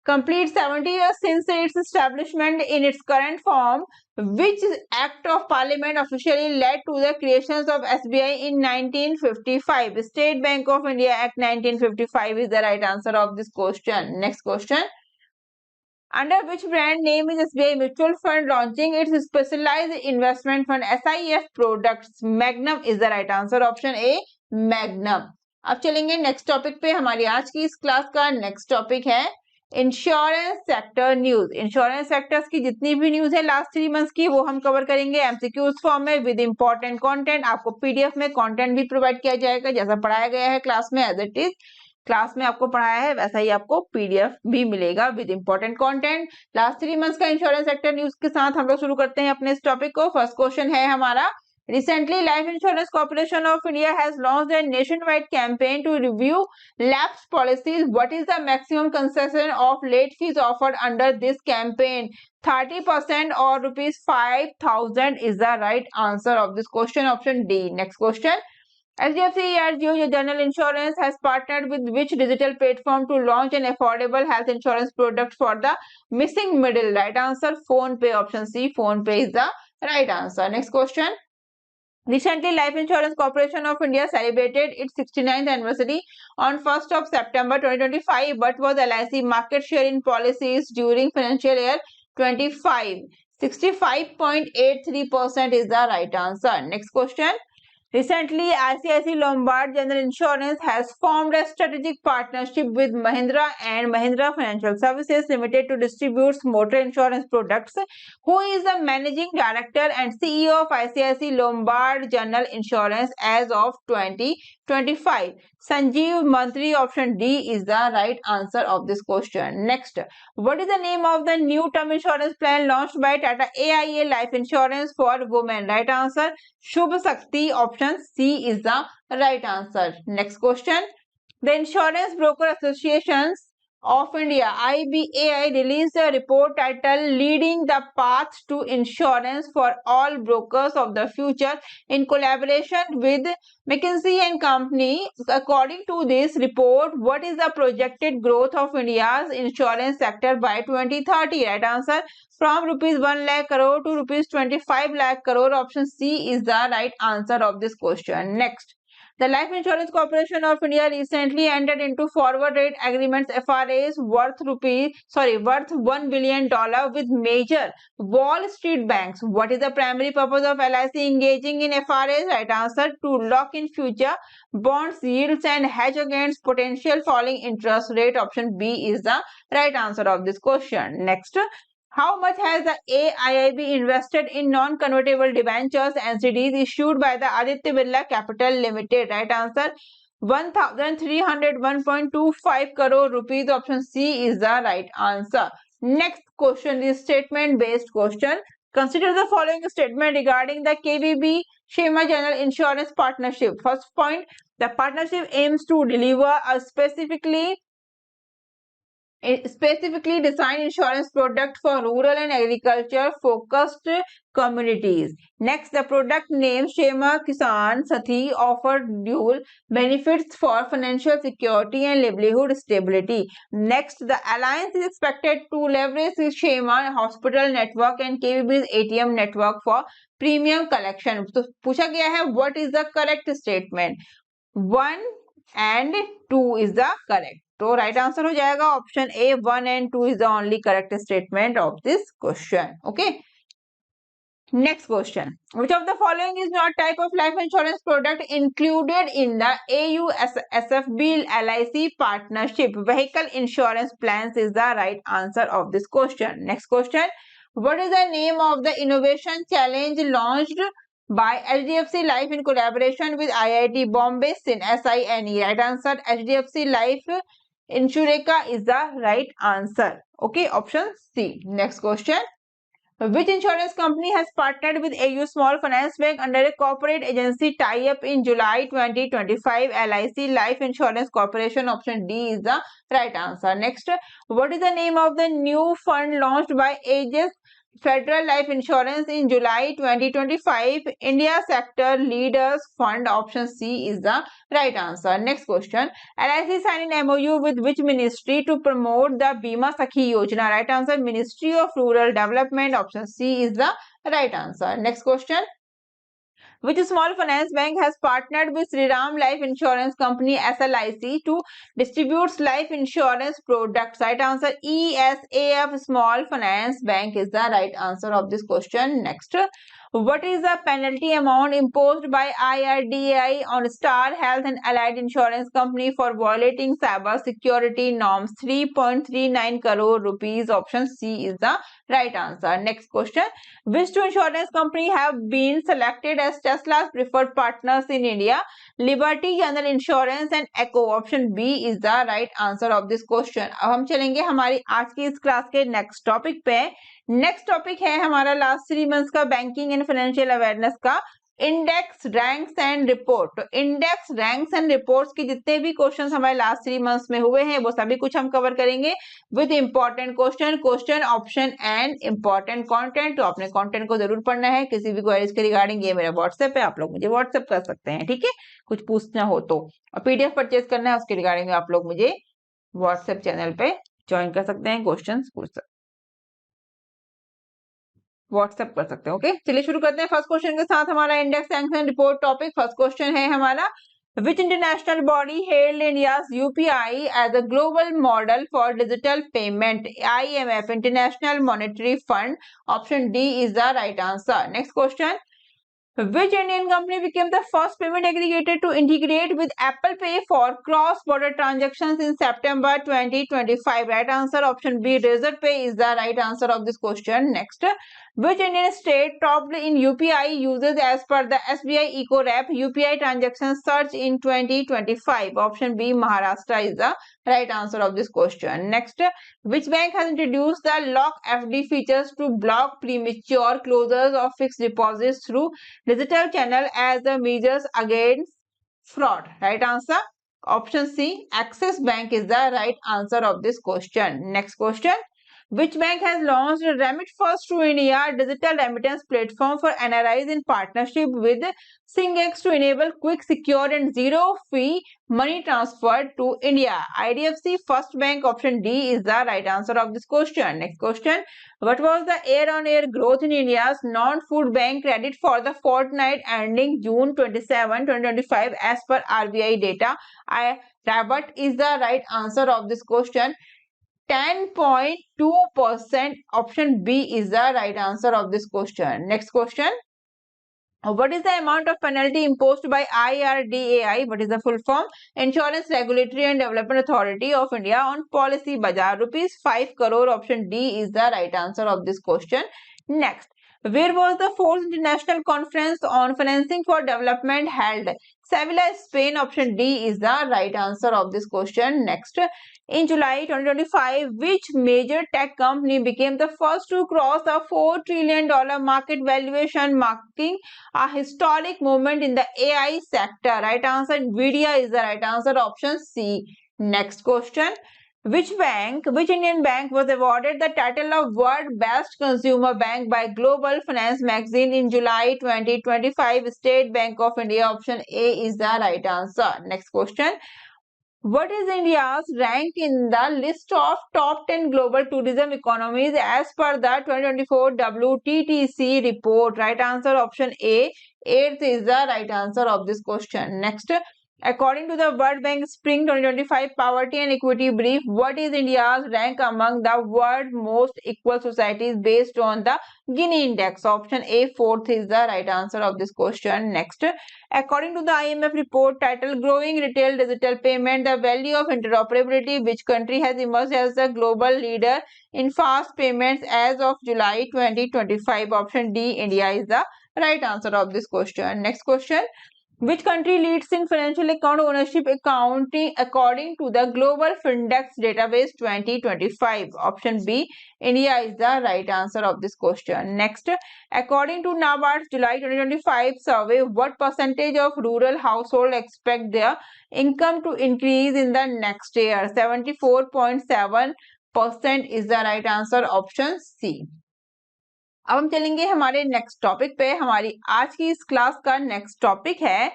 70 years since its establishment in its current form. Which act of parliament officially led to the creations of SBI in 1955? State Bank of India Act 1955 is the right answer of this question. Next question. Under which brand name is SBI Mutual Fund launching its specialized investment fund SIF products? Magnum is the right answer. Option A Magnum. अब चलेंगे next topic पे. हमारी आज की इस class का next topic है insurance sector news. Insurance sectors की जितनी भी न्यूज है लास्ट 3 मंथ्स की, वो हम कवर करेंगे एमसीक्यूज फॉर्म में विद इंपॉर्टेंट कंटेंट. आपको पीडीएफ में कंटेंट भी प्रोवाइड किया जाएगा, जैसा पढ़ाया गया है क्लास में एज इट इज क्लास में आपको पढ़ाया है वैसा ही आपको पीडीएफ भी मिलेगा with important content. Last 3 months का इंश्योरेंस सेक्टर न्यूज के साथ हम लोग शुरू करते हैं अपने इस टॉपिक को. फर्स्ट क्वेश्चन है हमारा, recently Life Insurance Corporation of India has launched a nationwide campaign to review lapse policies. What is the maximum concession of late fees offered under this campaign? 30% or rupees 5,000 is the right answer of this question. Option D. Next question. HDFC ERGO General Insurance has partnered with which digital platform to launch an affordable health insurance product for the missing middle? Right answer PhonePe. Option C PhonePe is the right answer. Next question. Recently, Life Insurance Corporation of India celebrated its 69th anniversary on 1st of September 2025. What was LIC market share in policies during financial year 25? 65.83% is the right answer. Next question. Recently, ICICI Lombard General Insurance has formed a strategic partnership with Mahindra and Mahindra Financial Services Limited to distribute motor insurance products. Who is the managing director and CEO of ICICI Lombard General Insurance as of 2025? Sanjeev Mantri. Option D is the right answer of this question. Next, what is the name of the new term insurance plan launched by Tata AIA Life Insurance for Women? Right answer Shubh Shakti. Option C is the right answer. Next question. The Insurance Broker Associations of India IBAI released a report titled Leading the Path to Insurance for All Brokers of the Future in collaboration with McKinsey and Company. According to this report, what is the projected growth of India's insurance sector by 2030? Right answer from rupees 1 lakh crore to rupees 25 lakh crore. Option C is the right answer of this question. Next. The Life Insurance Corporation of India recently entered into forward rate agreements FRAs worth $1 billion with major Wall Street banks. What is the primary purpose of LIC engaging in FRAs? Right answer to lock in future bonds yields and hedge against potential falling interest rate. Option B is the right answer of this question. Next. How much has the AIIB invested in non-convertible debentures NCDs issued by the Aditya Birla Capital Limited? Right answer 1,301.25 crore rupees. Option C is the right answer. Next question is statement based question. Consider the following statement regarding the KVB Shema General Insurance Partnership. First point, the partnership aims to deliver a specifically designed insurance product for rural and agriculture focused communities. Next, the product name Shema Kisan Sathi offer dual benefits for financial security and livelihood stability. Next, the alliance is expected to leverage Shema hospital network and KVB's ATM network for premium collection. तो पूछा गया है what is the correct statement? 1 and 2 is the correct. तो right answer हो जाएगा option A 1 and 2 is the only correct statement of this question. Okay. Next question. Which of the following is not type of life insurance product included in the AU SFB LIC partnership? Vehicle insurance plans is the right answer of this question. Next question. What is the name of the innovation challenge launched by HDFC Life in collaboration with IIT Bombay SINE. Right answer HDFC Life Insureka is the right answer. Okay, option C. Next question. Which insurance company has partnered with AU Small Finance Bank under a corporate agency tie-up in July 2025? LIC Life Insurance Corporation. Option D is the right answer. Next, what is the name of the new fund launched by Aegis Federal Life Insurance in July 2025? India Sector Leaders Fund. Option C is the right answer. Next question. LIC signed an MOU with which ministry to promote the Bima Sakhi Yojana? Right answer Ministry of Rural Development. Option C is the right answer. Next question. Which small finance bank has partnered with Shriram Life Insurance Company SLIC to distribute life insurance products? Right answer ESAF Small Finance Bank is the right answer of this question. Next, what is the penalty amount imposed by IRDAI on Star Health and Allied Insurance Company for violating cyber security norms? 3.39 crore rupees. Option C is the right answer. Next question. Which two insurance company have been selected as Tesla's preferred partners in India? Liberty General Insurance and Echo. Option B is the right answer of this question. अब हम चलेंगे हमारी आज की इस class के next topic पे. Next topic है हमारा लास्ट 3 मंथ्स का बैंकिंग एंड फाइनेंशियल अवेयरनेस का इंडेक्स रैंक्स एंड रिपोर्ट. तो इंडेक्स रैंक्स एंड रिपोर्ट्स के जितने भी क्वेश्चंस हमारे लास्ट 3 मंथ्स में हुए हैं वो सभी कुछ हम कवर करेंगे with important question option and important content. तो आपने कंटेंट को जरूर पढ़ना है. किसी भी क्वेरीज के रिगार्डिंग ये मेरा व्हाट्सएप है, आप लोग मुझे व्हाट्सएप कर सकते हैं. ठीक है, कुछ पूछना हो तो. और पीडीएफ परचेज करना है उसके रिगार्डिंग आप लोग मुझे व्हाट्सएप चैनल पे ज्वाइन कर सकते हैं, क्वेश्चन पूछ सकते व्हाट्सएप कर सकते हैं. ओके, चलिए शुरू करते हैं फर्स्ट क्वेश्चन के साथ. हमारा index sanction report topic first question है हमारा. Which international body hailed India's UPI as a global model for digital payment? IMF, International Monetary Fund. Option D is the right answer. Next question. Which Indian company became the first payment aggregator to integrate with Apple Pay for cross-border transactions in September 2025? Right answer option B, Razorpay is the right answer of this question. Next, which Indian state topped in UPI uses as per the SBI EcoRap UPI transaction search in 2025? Option B, Maharashtra is the right answer of this question. Next, which bank has introduced the lock FD features to block premature closures of fixed deposits through digital channel as a measures against fraud? Right answer option C, Axis Bank is the right answer of this question. Next question. Which bank has launched Remit First to India digital remittance platform for NRIs in partnership with SingX to enable quick, secure and zero fee money transfer to India? IDFC First Bank. Option D is the right answer of this question. Next question. What was the year-on-year growth in India's non-food bank credit for the fortnight ending June 27, 2025 as per RBI data? Rabat is the right answer of this question. 10.2%. Option B is the right answer of this question. Next question. What is the amount of penalty imposed by IRDAI? What is the full form? Insurance Regulatory and Development Authority of India on Policybazaar. Rupees 5 crore. Option D is the right answer of this question. Next. Where was the 4th International Conference on Financing for Development held? Sevilla, Spain. Option D is the right answer of this question. Next. In July 2025, which major tech company became the first to cross the $4 trillion market valuation, marking a historic moment in the AI sector? Right answer, Nvidia is the right answer, option C. Next question. Which Indian bank was awarded the title of World Best Consumer Bank by Global Finance Magazine in July 2025? State Bank of India. Option A is the right answer. Next question. What is India's rank in the list of top 10 global tourism economies as per the 2024 WTTC report? Right answer option A, 8th is the right answer of this question. Next, according to the World Bank Spring 2025 Poverty and Equity Brief, what is India's rank among the world's most equal societies based on the Gini Index? Option A, 4th is the right answer of this question. Next, according to the IMF report titled Growing Retail Digital Payment, the value of interoperability, which country has emerged as the global leader in fast payments as of July 2025? Option D, India is the right answer of this question. Next question. Which country leads in financial account ownership accounting according to the Global Findex Database 2025? Option B, India is the right answer of this question. Next, according to NABARD's July 2025 survey, what percentage of rural households expect their income to increase in the next year? 74.7% is the right answer. Option C. अब हम चलेंगे हमारे next topic पे। हमारी आज की इस class का नेक्स्ट टॉपिक है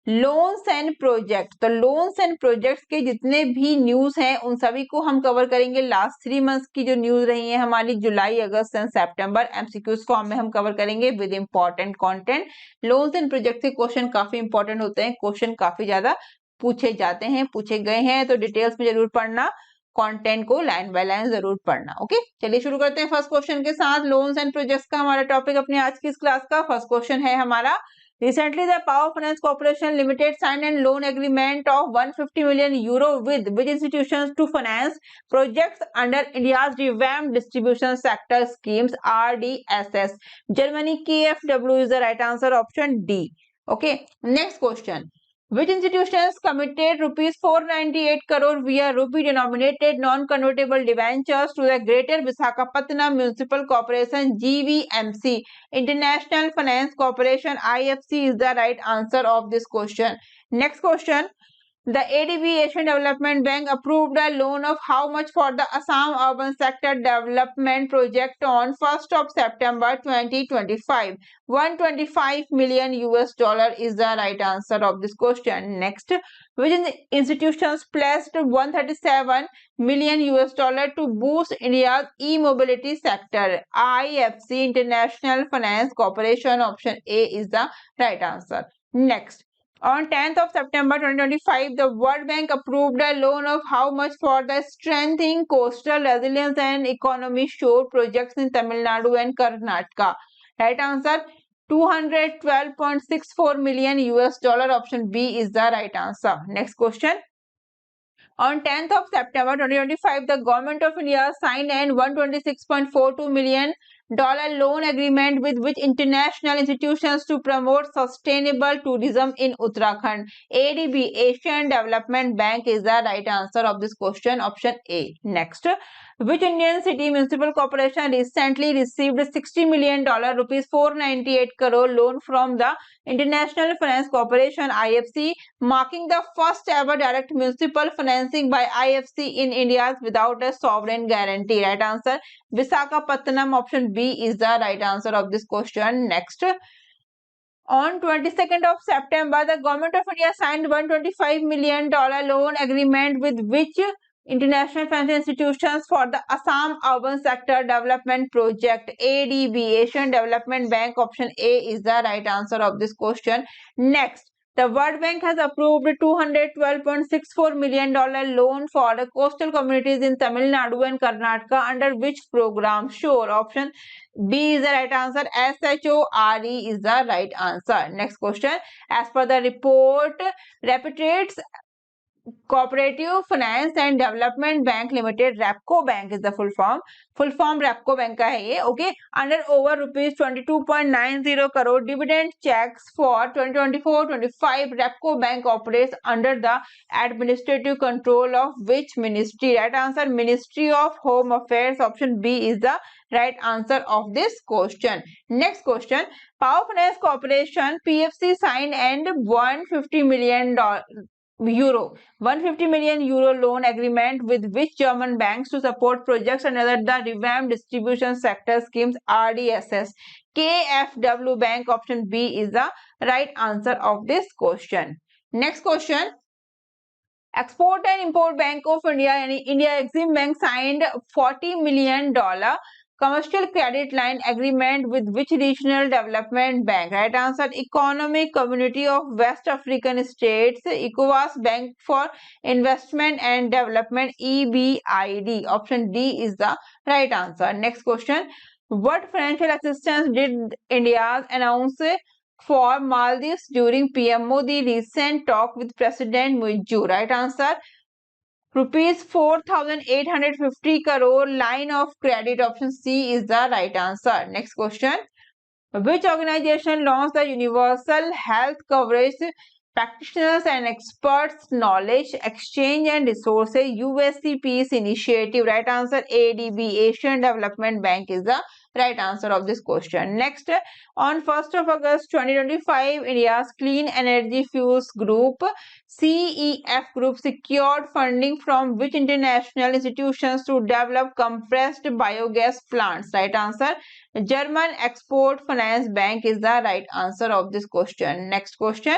लोन्स एंड प्रोजेक्ट। तो लोन्स एंड प्रोजेक्ट्स के जितने भी न्यूज हैं उन सभी को हम कवर करेंगे। लास्ट 3 मंथ्स की जो न्यूज रही है हमारी जुलाई, अगस्त एंड सितंबर, एमसीक्यूज फॉर्म में हम कवर करेंगे with important content. Loans and project के क्वेश्चन काफी इंपॉर्टेंट होते हैं, क्वेश्चन काफी ज्यादा पूछे जाते हैं, पूछे गए हैं, तो डिटेल्स में जरूर पढ़ना, कंटेंट को लाइन बाय लाइन जरूर पढ़ना। ओके, चलिए शुरू करते हैं फर्स्ट क्वेश्चन के साथ। लोन्स एंड प्रोजेक्ट्स का हमारा टॉपिक अपनी आज की इस क्लास का फर्स्ट क्वेश्चन है हमारा, recently the Power Finance Corporation Limited signed a loan agreement of 150 million euro with which institutions to finance projects under India's revamped distribution sector schemes RDSS? Germany. KfW is the right answer. Option D. Okay, next question. Which institutions committed rupees 498 crore via rupee denominated non-convertible debentures to the Greater Visakhapatnam Municipal Corporation GVMC? International Finance Corporation IFC is the right answer of this question. Next question. The ADB Asian Development Bank approved a loan of how much for the Assam Urban Sector Development Project on 1st of September 2025? 125 million US dollar is the right answer of this question. Next, which institutions pledged 137 million US dollar to boost India's e-mobility sector? IFC, International Finance Corporation. Option A is the right answer. Next, on 10th of September 2025, the World Bank approved a loan of how much for the Strengthening Coastal Resilience and Economy Shore projects in Tamil Nadu and Karnataka? Right answer, 212.64 million US dollar. Option B is the right answer. Next question. On 10th of September 2025, the Government of India signed an $126.42 million loan agreement with which international institutions to promote sustainable tourism in Uttarakhand? ADB, Asian Development Bank is the right answer of this question. Option A. Next, which Indian city municipal corporation recently received $60 million rupees 498 crore loan from the International Finance Corporation IFC, marking the first ever direct municipal financing by IFC in India without a sovereign guarantee? Right answer, Visakhapatnam. Option B is the right answer of this question. Next, on 22nd of September, the Government of India signed $125 million loan agreement with which international financial institutions for the Assam Urban Sector Development Project? ADB, Asian Development Bank. Option A is the right answer of this question. Next, the World Bank has approved $212.64 million loan for the coastal communities in Tamil Nadu and Karnataka under which program? Shore. Option B is the right answer. SHORE is the right answer. Next question. As per the report, Reputated's Cooperative Finance and Development Bank Limited, Repco Bank is the full form Repco Bank का है ये, okay, under over rupees 22.90 crore dividend checks for 2024-25. Repco Bank operates under the administrative control of which ministry? Right answer, Ministry of Home Affairs. Option B is the right answer of this question. Next question. Power Finance Corporation PFC signed and $150 million loan agreement with which German banks to support projects under the revamped distribution sector schemes RDSS? KfW Bank. Option B is the right answer of this question. Next question. Export and Import Bank of India यानी India Exim Bank signed $40 million commercial credit line agreement with which regional development bank? Right answer, Economic Community of West African States, ECOWAS Bank for Investment and Development, EBID. Option D is the right answer. Next question. What financial assistance did India announce for Maldives during PM Modi recent talk with President Mujju? Right answer, rupees 4,850 crore line of credit. Option C is the right answer. Next question. Which organization launched the Universal Health Coverage Practitioners and Experts Knowledge Exchange and Resources USC Peace Initiative? Right answer ADB, Asian Development Bank is the right answer of this question. Next, on 1st of August 2025, India's Clean Energy Fuels Group CEF Group secured funding from which international institutions to develop compressed biogas plants? Right answer German Export Finance Bank is the right answer of this question. Next question.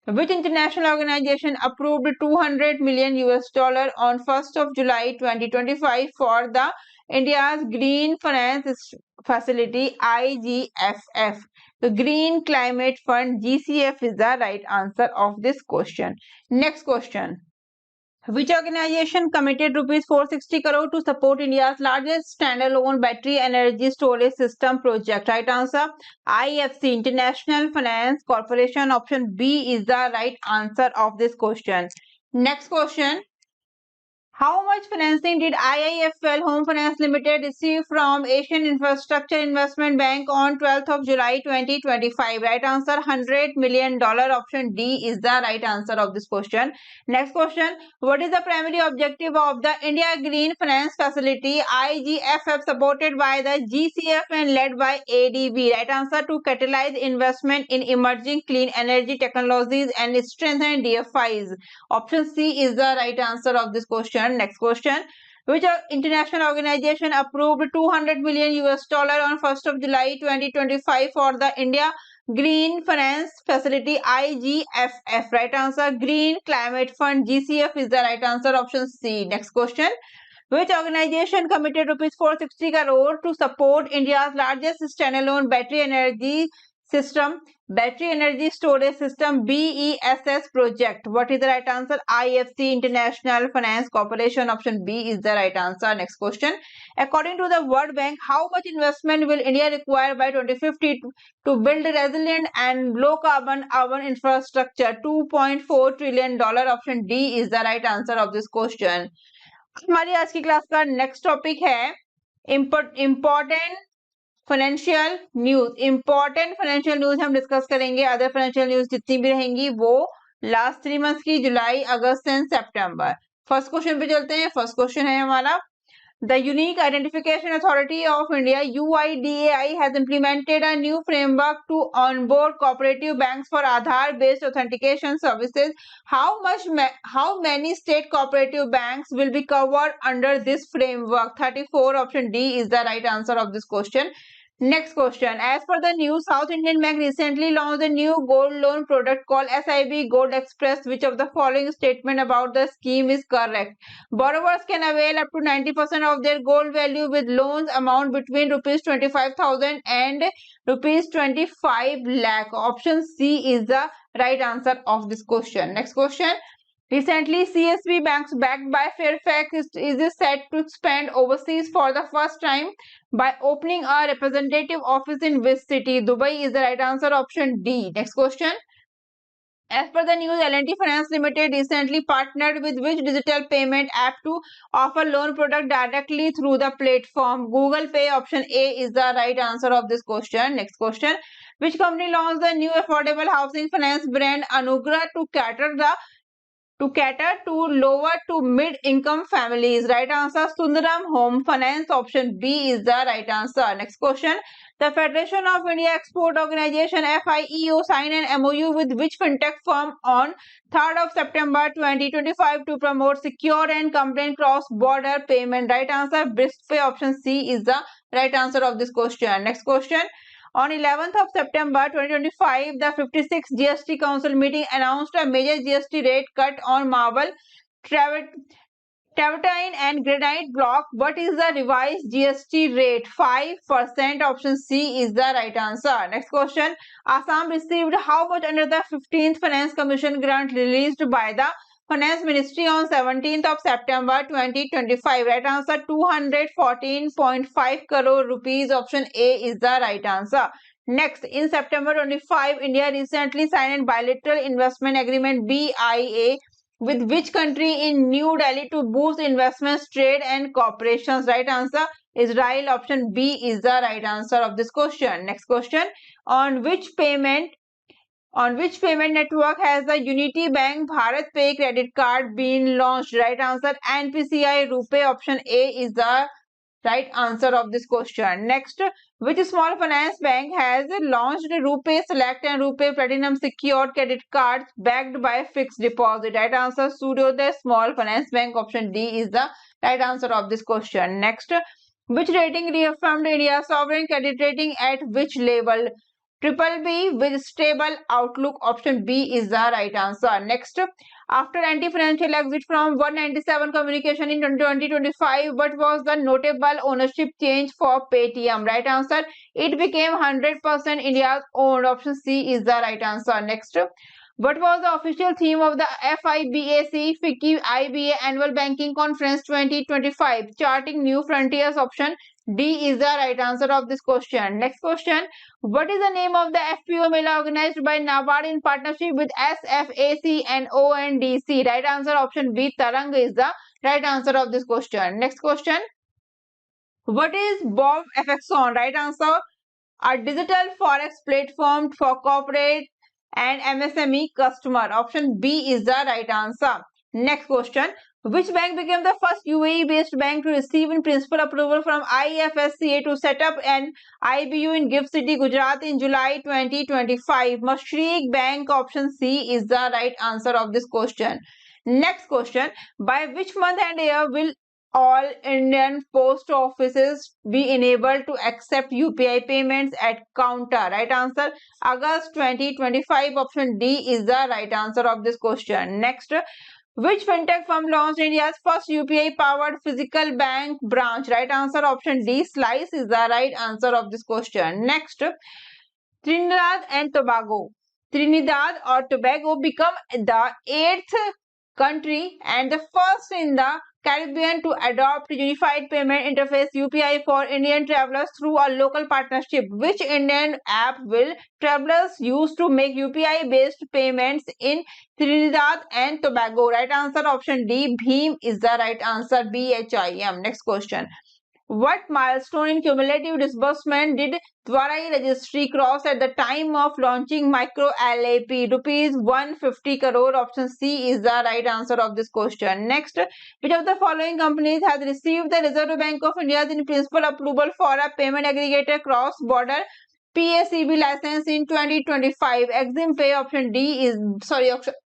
Which international organization approved 200 million US dollar on 1st of July 2025 for the India's Green Finance Facility IGFF? The Green Climate Fund GCF is the right answer of this question. Next question. Which organization committed rupees 460 crore to support India's largest standalone battery energy storage system project? Right answer IFC, International Finance Corporation. Option B is the right answer of this question. Next question. How much financing did IIFL Home Finance Limited receive from Asian Infrastructure Investment Bank on 12th of July 2025? Right answer $100 million. Option D is the right answer of this question. Next question. What is the primary objective of the India Green Finance Facility IGFF supported by the GCF and led by ADB? Right answer to catalyze investment in emerging clean energy technologies and strengthen DFIs. Option C is the right answer of this question. Next question. Which international organization approved 200 million US dollar on 1st of July 2025 for the India Green Finance Facility IGFF? Right answer Green Climate Fund GCF is the right answer. Option C. Next question. Which organization committed rupees 460 crore to support India's largest standalone battery energy storage system BESS project? What is the right answer? IFC, International Finance Corporation. Option B is the right answer. Next question. According to the World Bank, how much investment will India require by 2050 to build resilient and low carbon urban infrastructure? $2.4 trillion. Option D is the right answer of this question. हमारी आज की class का next topic है important financial news हम discuss करेंगे। Other financial news जितनी भी रहेंगी वो लास्ट 3 मंथ्स की, जुलाई, अगस्त एंड सितंबर। फर्स्ट क्वेश्चन पे चलते हैं। फर्स्ट क्वेश्चन है हमारा, The Unique Identification Authority of India UIDAI has implemented a new framework to onboard cooperative banks for Aadhaar-based authentication services. How many state cooperative banks will be covered under this framework? 34. Option D is the right answer of this question. Next question. As per the news, South Indian Bank recently launched a new gold loan product called SIB Gold Express. Which of the following statement about the scheme is correct? Borrowers can avail up to 90% of their gold value with loans amount between rupees 25,000 and rupees 25 lakh. Option C is the right answer of this question. Next question. Recently, CSB banks backed by Fairfax is set to expand overseas for the first time by opening a representative office in which city? Dubai is the right answer. Option D. Next question. As per the news, L&T Finance Limited recently partnered with which digital payment app to offer loan product directly through the platform? Google Pay. Option A is the right answer of this question. Next question. Which company launched the new affordable housing finance brand Anugrah to cater to lower to mid income families? Right answer Sundaram Home Finance. Option B is the right answer. Next question. The Federation of India Export Organization FIEO signed an MOU with which fintech firm on 3rd of September 2025 to promote secure and compliant cross border payment? Right answer BriskPay. Option C is the right answer of this question. Next question. On 11th of September 2025, the 56th GST Council meeting announced a major GST rate cut on marble, travertine and granite block. What is the revised GST rate? 5%. Option C is the right answer. Next question. Assam received how much under the 15th Finance Commission grant released by the Finance Ministry on 17th of September 2025? Right answer 214.5 crore rupees. Option A is the right answer. Next, in September 25, India recently signed a bilateral investment agreement BIA with which country in New Delhi to boost investments, trade and cooperations? Right answer Israel. Option B is the right answer of this question. Next question, on which payment network has the Unity Bank Bharat Pay credit card been launched? Right answer NPCI RuPay. Option A is the right answer of this question. Next, which small finance bank has launched RuPay Select and RuPay Platinum secured credit cards backed by fixed deposit? Right answer Suryoday Small Finance Bank. Option D is the right answer of this question. Next, which rating reaffirmed India's sovereign credit rating at which level? Triple B with stable outlook. Option B is the right answer. Next, after anti-financial exit from 197 Communication in 2025, what was the notable ownership change for Paytm? Right answer, it became 100% India's owned. Option C is the right answer. Next, what was the official theme of the FIBAC FICCI IBA Annual Banking Conference 2025? Charting New Frontiers. Option D is the right answer of this question. Next question, what is the name of the FPO Mela organized by NABARD in partnership with SFAC and ONDC? Right answer option B, Tarang is the right answer of this question. Next question, what is Bob FXon? Right answer, a digital forex platform for corporate and MSME customer. Option B is the right answer. Next question, which bank became the first UAE based bank to receive in principle approval from IFSCA to set up an IBU in Gift City, Gujarat in July 2025? Mashreq Bank. Option C is the right answer of this question. Next question, by which month and year will all Indian post offices be enabled to accept UPI payments at counter? Right answer August 2025. Option D is the right answer of this question. Next, which fintech firm launched India's first UPI powered physical bank branch? Right answer option D, Slice is the right answer of this question. Next, Trinidad or Tobago become the 8th country and the first in the Caribbean to adopt unified payment interface UPI for Indian travelers through a local partnership. Which Indian app will travelers use to make UPI based payments in Trinidad and Tobago? Right answer option D, Bhim is the right answer, BHIM. Next question, what milestone in cumulative disbursement did Dwarai Registry cross at the time of launching Micro LAP? Rupees 150 crore. Option C is the right answer of this question. Next, which of the following companies has received the Reserve Bank of India's in principle approval for a payment aggregator cross-border PACB license in 2025? Exim Pay. Option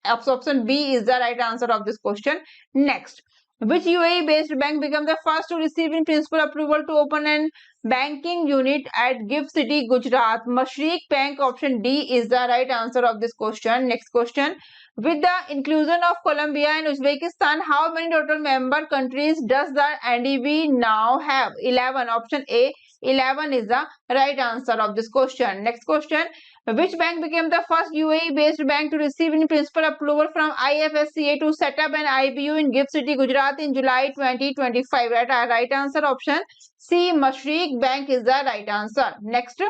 option B is the right answer of this question. Next, which UAE based bank became the first to receive in principle approval to open an banking unit at Gift City, Gujarat? Mashreq Bank. Option D is the right answer of this question. Next question, with the inclusion of Colombia and Uzbekistan, how many total member countries does the NDB now have? 11. Option A, 11 is the right answer of this question. Next question, which bank became the first UAE based bank to receive in principle approval from IFSCA to set up an IBU in Gift City, Gujarat in July 2025? Right answer option C, Mashreq Bank is the right answer. Next,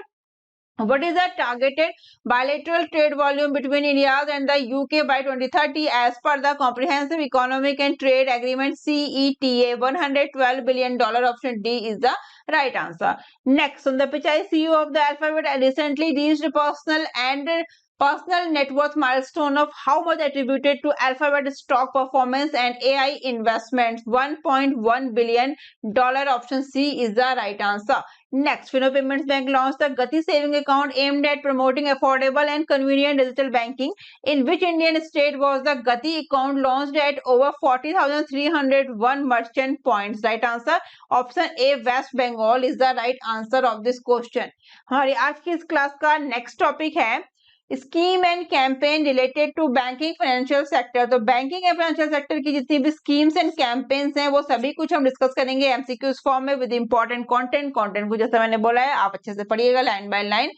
what is the targeted bilateral trade volume between India and the UK by 2030 as per the Comprehensive Economic and Trade Agreement CETA? $112 billion. Option D is the right answer. Next, Sundar Pichai, CEO of the Alphabet, recently reached personal net worth milestone of how much attributed to Alphabet stock performance and AI investments? $1.1 billion. Option C is the right answer. Next, Fino Payments Bank launched the Gati saving account aimed at promoting affordable and convenient digital banking. In which Indian state was the Gati account launched at over 40,301 merchant points? Right answer option A, West Bengal is the right answer of this question. हमारी आज की इस class का next topic है scheme and campaign related to banking financial sector. तो banking and financial sector की जितनी भी स्कीम्स एंड कैंपेन्स हैं वो सभी कुछ हम डिस्कस करेंगे एमसीक्यू फॉर्म में विद इंपॉर्टेंट कंटेंट को जैसा मैंने बोला है आप अच्छे से पढ़िएगा line by line.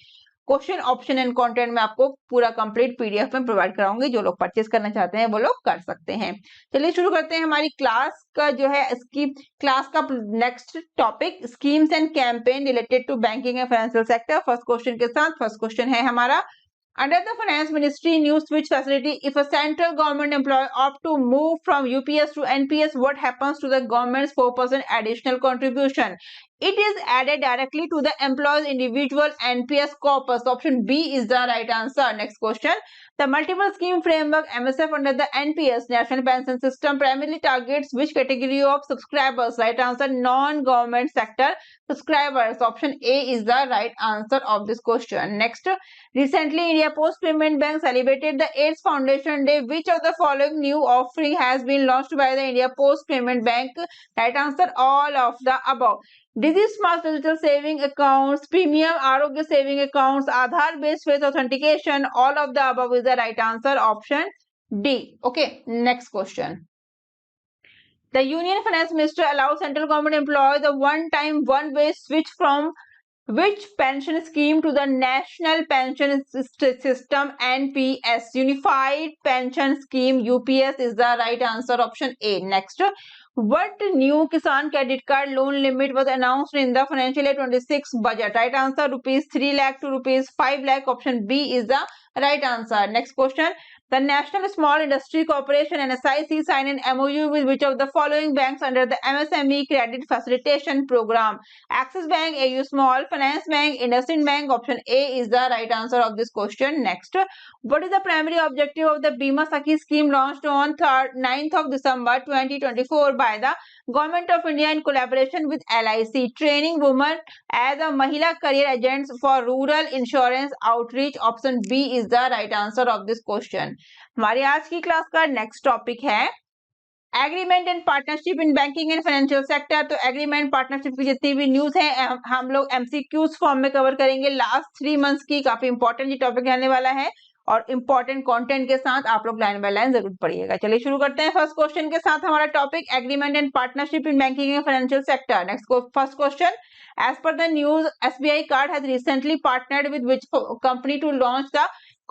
Question option and content में आपको पूरा कंप्लीट पीडीएफ में प्रोवाइड कराऊंगी, जो लोग परचेस करना चाहते हैं वो लोग कर सकते हैं। चलिए शुरू करते हैं हमारी क्लास का जो है इसकी क्लास का next topic schemes and campaign related to banking and financial sector. First question के साथ फर्स्ट क्वेश्चन है हमारा Under the Finance Ministry new switch facility, if a central government employee opt to move from UPS to NPS, what happens to the government's 4% additional contribution? It is added directly to the employee's individual NPS corpus. Option B is the right answer. Next question. The multiple scheme framework MSF under the NPS National Pension System primarily targets which category of subscribers? Right answer, non-government sector subscribers. Option A is the right answer of this question. Next, recently India Post Payment Bank celebrated the AIDS Foundation Day. Which of the following new offering has been launched by the India Post Payment Bank? Right answer, all of the above. Disease Smart Digital Saving Accounts, Premium Arogya Saving Accounts, Aadhaar Based Face Authentication, all of the above is the right answer. Option D. Okay, next question. The Union Finance Minister allows central government employees a one-time, one-way switch from which pension scheme to the National Pension System NPS? Unified Pension Scheme UPS is the right answer. Option A. Next, what new Kisan credit card loan limit was announced in the financial year 26 budget? Right answer, rupees 3 lakh to rupees 5 lakh. Option B is the right answer. Next question. The National Small Industry Corporation NSIC signed an MOU with which of the following banks under the MSME Credit Facilitation Program? Axis Bank, AU Small Finance Bank, IndusInd Bank. Option A is the right answer of this question. Next, what is the primary objective of the Bima Sakhi scheme launched on 9th of December 2024 by the Government of India in collaboration with LIC? Training women as a Mahila career agents for rural insurance outreach. Option B is the right answer of this question. हमारी आज की class का next topic है agreement and partnership in banking and financial sector. तो agreement partnership की जितनी भी news है हम लोग एमसीक्यूज फॉर्म में कवर करेंगे। लास्ट 3 मंथ्स की काफी इंपॉर्टेंट ये टॉपिक रहने वाला है और इंपॉर्टेंट कंटेंट के साथ आप लोग लाइन बाय लाइन जरूर पढ़िएगा। चलिए शुरू करते हैं फर्स्ट क्वेश्चन के साथ। हमारा topic agreement and partnership in banking and financial sector. Next first question, as per the news, SBI card has recently partnered with which company to launch the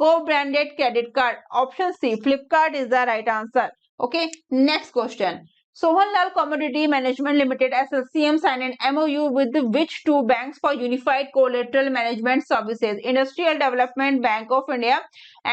co-branded credit card? Option C, Flipkart is the right answer. Okay, next question. Sohanlal Commodity Management Limited SLCM signed an MOU with which two banks for unified collateral management services? Industrial Development Bank of India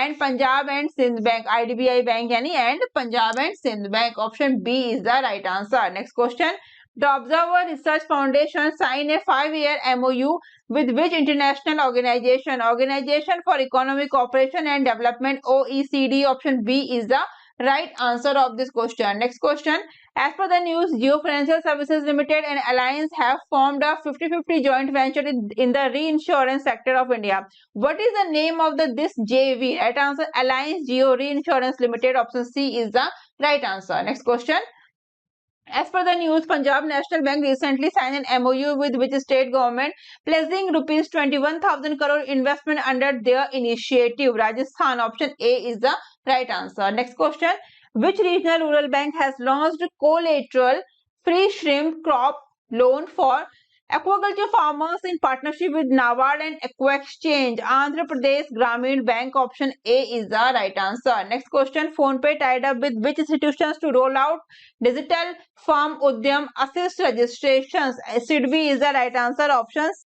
and Punjab and Sindh Bank, IDBI Bank yani, and Punjab and Sindh Bank. Option B is the right answer. Next question. The Observer Research Foundation signed a 5-year MOU with which international organization? Organization for Economic Cooperation and Development, OECD. Option B is the right answer of this question. Next question. As per the news, Jio Financial Services Limited and Alliance have formed a 50-50 joint venture in the reinsurance sector of India. What is the name of this JV? Right answer, Alliance Jio Reinsurance Limited. Option C is the right answer. Next question. As per the news, Punjab National Bank recently signed an MOU with which state government, pledging rupees 21,000 crore investment under their initiative? Rajasthan. Option A is the right answer. Next question. Which regional rural bank has launched collateral free shrimp crop loan for aquaculture farmers in partnership with NABARD and Aquaxchange? Andhra Pradesh Gramin Bank. Option A is the right answer. Next question. PhonePe tied up with which institutions to roll out digital farm Udyam assist registrations? SIDBI is the right answer. Options.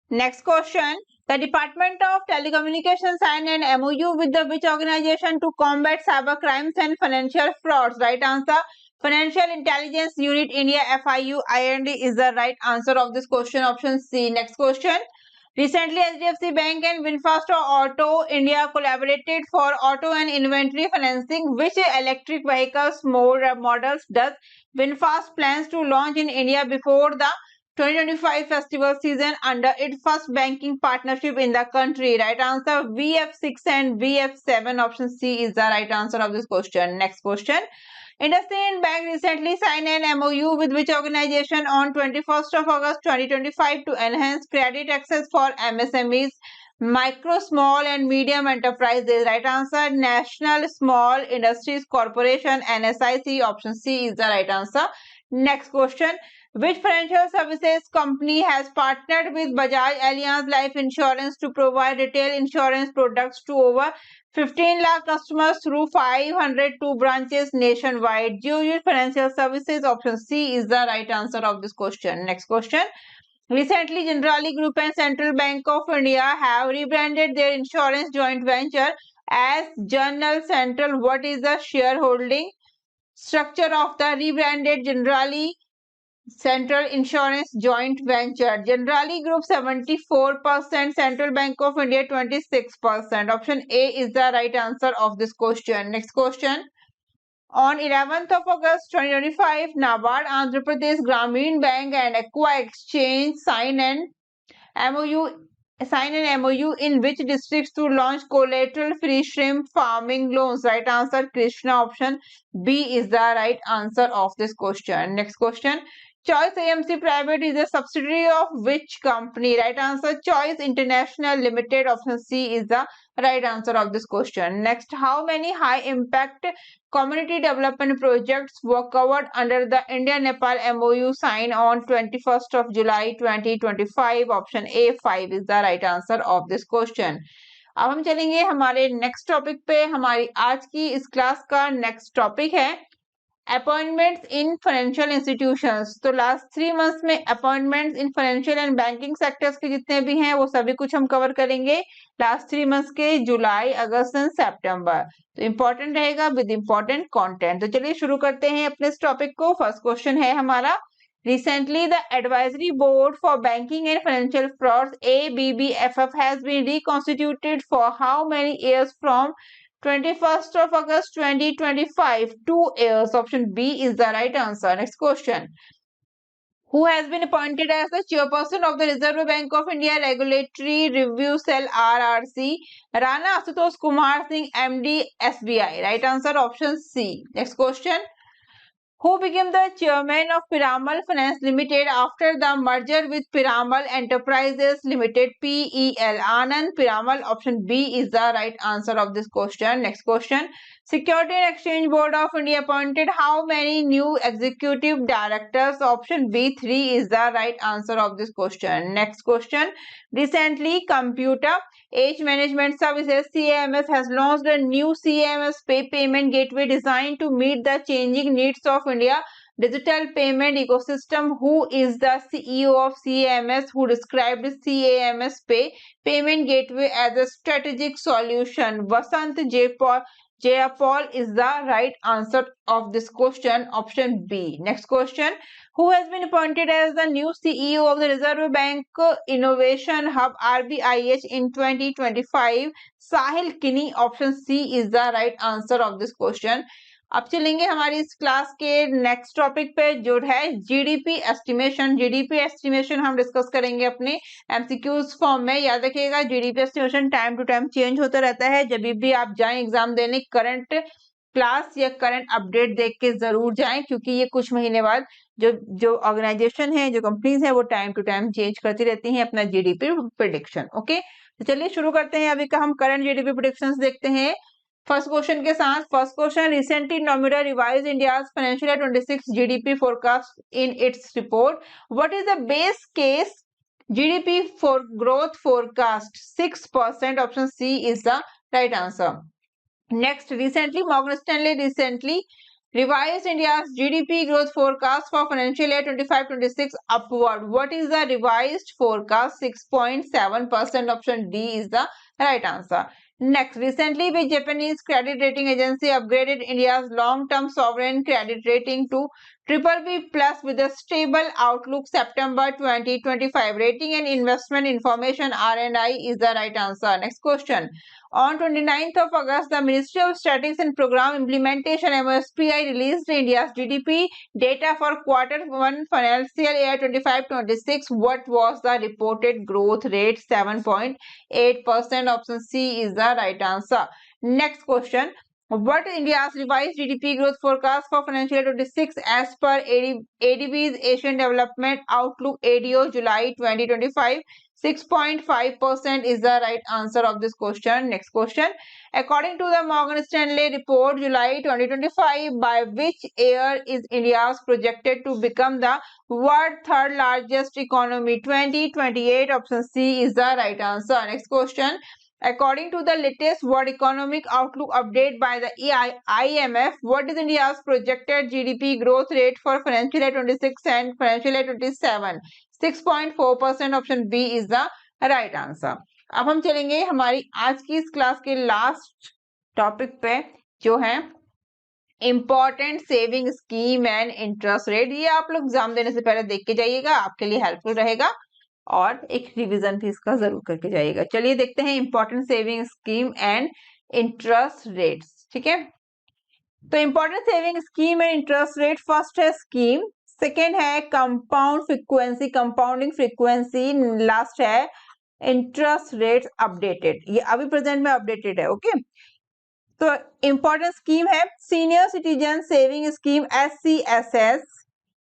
Next question. The Department of Telecommunications signed an MOU with which organization to combat cyber crimes and financial frauds? Right answer, Financial Intelligence Unit India, FIU IND is the right answer of this question. Option C. Next question. Recently, HDFC Bank and Winfast Auto India collaborated for auto and inventory financing. Which electric vehicles models does Winfast plans to launch in India before the 2025 festival season under its first banking partnership in the country? Right answer, VF6 and VF7. Option C is the right answer of this question. Next question. IndusInd Bank recently signed an MOU with which organization on 21st of August 2025 to enhance credit access for MSMEs, micro, small and medium enterprises? Right answer, National Small Industries Corporation, NSIC. Option C is the right answer. Next question. Which financial services company has partnered with Bajaj Allianz Life Insurance to provide retail insurance products to over 15 lakh customers through 502 branches nationwide? Jio Financial Services. Option C is the right answer of this question. Next question. Recently, Generali Group and Central Bank of India have rebranded their insurance joint venture as General Central. What is the shareholding structure of the rebranded Generali Central Insurance Joint Venture? Generali Group 74%, Central Bank of India 26%. Option A is the right answer of this question. Next question. On 11th of August 2025, NABARD, Andhra Pradesh Gramin Bank and Aqua Exchange MOU sign an MOU in which districts to launch collateral-free shrimp farming loans? Right answer Krishna. Option B is the right answer of this question. Next question. Choice AMC Private is a subsidiary of which company? Right answer Choice International Limited. Option C is the right answer of this question. Next, how many high impact community development projects were covered under the India-Nepal MOU signed on 21st of July 2025? Option A 5 is the right answer of this question. अब हम चलेंगे हमारे next topic पे. हमारी आज की इस class का नेक्स्ट टॉपिक है अपॉइंटमेंट्स इन फाइनेंशियल इंस्टीट्यूशंस. तो लास्ट 3 मंथ्स में appointments in financial and banking sectors के जितने भी हैं वो सभी कुछ हम कवर करेंगे लास्ट 3 मंथ्स के, जुलाई, अगस्त एंड सितंबर. तो इंपॉर्टेंट रहेगा विद इंपॉर्टेंट कंटेंट. तो चलिए शुरू करते हैं अपने इस टॉपिक को. फर्स्ट क्वेश्चन है हमारा, recently the advisory board for banking and financial frauds ABBFF has been reconstituted for how many years from 21st of August 2025? 2 years. Option B is the right answer. Next question. Who has been appointed as the chairperson of the Reserve Bank of India Regulatory Review Cell RRC? Rana Ashutosh Kumar Singh MD SBI. Right answer option C. Next question. Who became the chairman of Piramal Finance Limited after the merger with Piramal Enterprises Limited PEL? Anand Piramal. Option B is the right answer of this question. Next question. Security and Exchange Board of India appointed how many new executive directors? Option B 3 is the right answer of this question. Next question. Recently, Computer Age Management Services CAMS has launched a new CAMS payment gateway designed to meet the changing needs of India digital payment ecosystem. Who is the CEO of CAMS who described CAMS payment gateway as a strategic solution? Vasant Jayapal is the right answer of this question. Option B. Next question. Who has been appointed as the new CEO of the Reserve Bank Innovation Hub RBIH in 2025? Sahil Kini. Option C is the right answer of this question. अब चलेंगे हमारी इस class के next topic पे जो है GDP estimation. GDP estimation हम discuss करेंगे अपने एमसीक्यूज फॉर्म में. याद रखिएगा GDP estimation time to time change होता रहता है. जब भी आप जाएं एग्जाम देने, करंट क्लास या करंट अपडेट देख के जरूर जाएं, क्योंकि ये कुछ महीने बाद जो ऑर्गेनाइजेशन है, जो कंपनीज है, वो टाइम टू टाइम चेंज करती रहती हैं अपना जीडीपी प्रिडिक्शन. ओके, तो चलिए शुरू करते हैं. अभी का हम करंट जीडीपी प्रिडिक्शंस देखते हैं फर्स्ट क्वेश्चन के साथ. First question. Recently Nomura revise India's financial year 26 GDP forecast in its report. What is the base case GDP for growth forecast? 6%. Option C is the right answer. Next. Recently Morgan Stanley recently revised India's GDP growth forecast for financial year 25-26 upward. What is the revised forecast? 6.7%. Option D is the right answer. Next. Recently, the Japanese credit rating agency upgraded India's long-term sovereign credit rating to BBB plus with a stable outlook. September 2025. Rating and investment information R&I is the right answer. Next question. On 29th of August, the Ministry of Statistics and Program Implementation MSPI released India's GDP data for Q1 financial year 25-26. What was the reported growth rate? 7.8%. Option C is the right answer. Next question. What is India's revised GDP growth forecast for financial year 26 as per ADB's Asian Development Outlook ADO July 2025? 6.5% is the right answer of this question. Next question. According to the Morgan Stanley report July 2025, by which year is India's projected to become the world third largest economy? 2028. Option C is the right answer. Next question. According to the latest World Economic Outlook update by the IMF, what is India's projected GDP growth rate for financial year 26 and financial year 27? 6.4%। Option B is the right answer. अब हम चलेंगे हमारी आज की इस class के last topic पे, जो है important saving scheme and interest rate. ये आप लोग एग्जाम देने से पहले देख के जाइएगा, आपके लिए हेल्पफुल रहेगा और एक रिवीजन भी इसका जरूर करके जाइएगा। चलिए देखते हैं important saving scheme and interest rates. ठीक है, तो important saving scheme and interest rate, first है स्कीम, सेकेंड है compound frequency, compounding frequency, last है इंटरेस्ट रेट अपडेटेड। ये अभी प्रेजेंट में अपडेटेड है। ओके, तो इंपॉर्टेंट स्कीम है senior citizen saving scheme SCSS,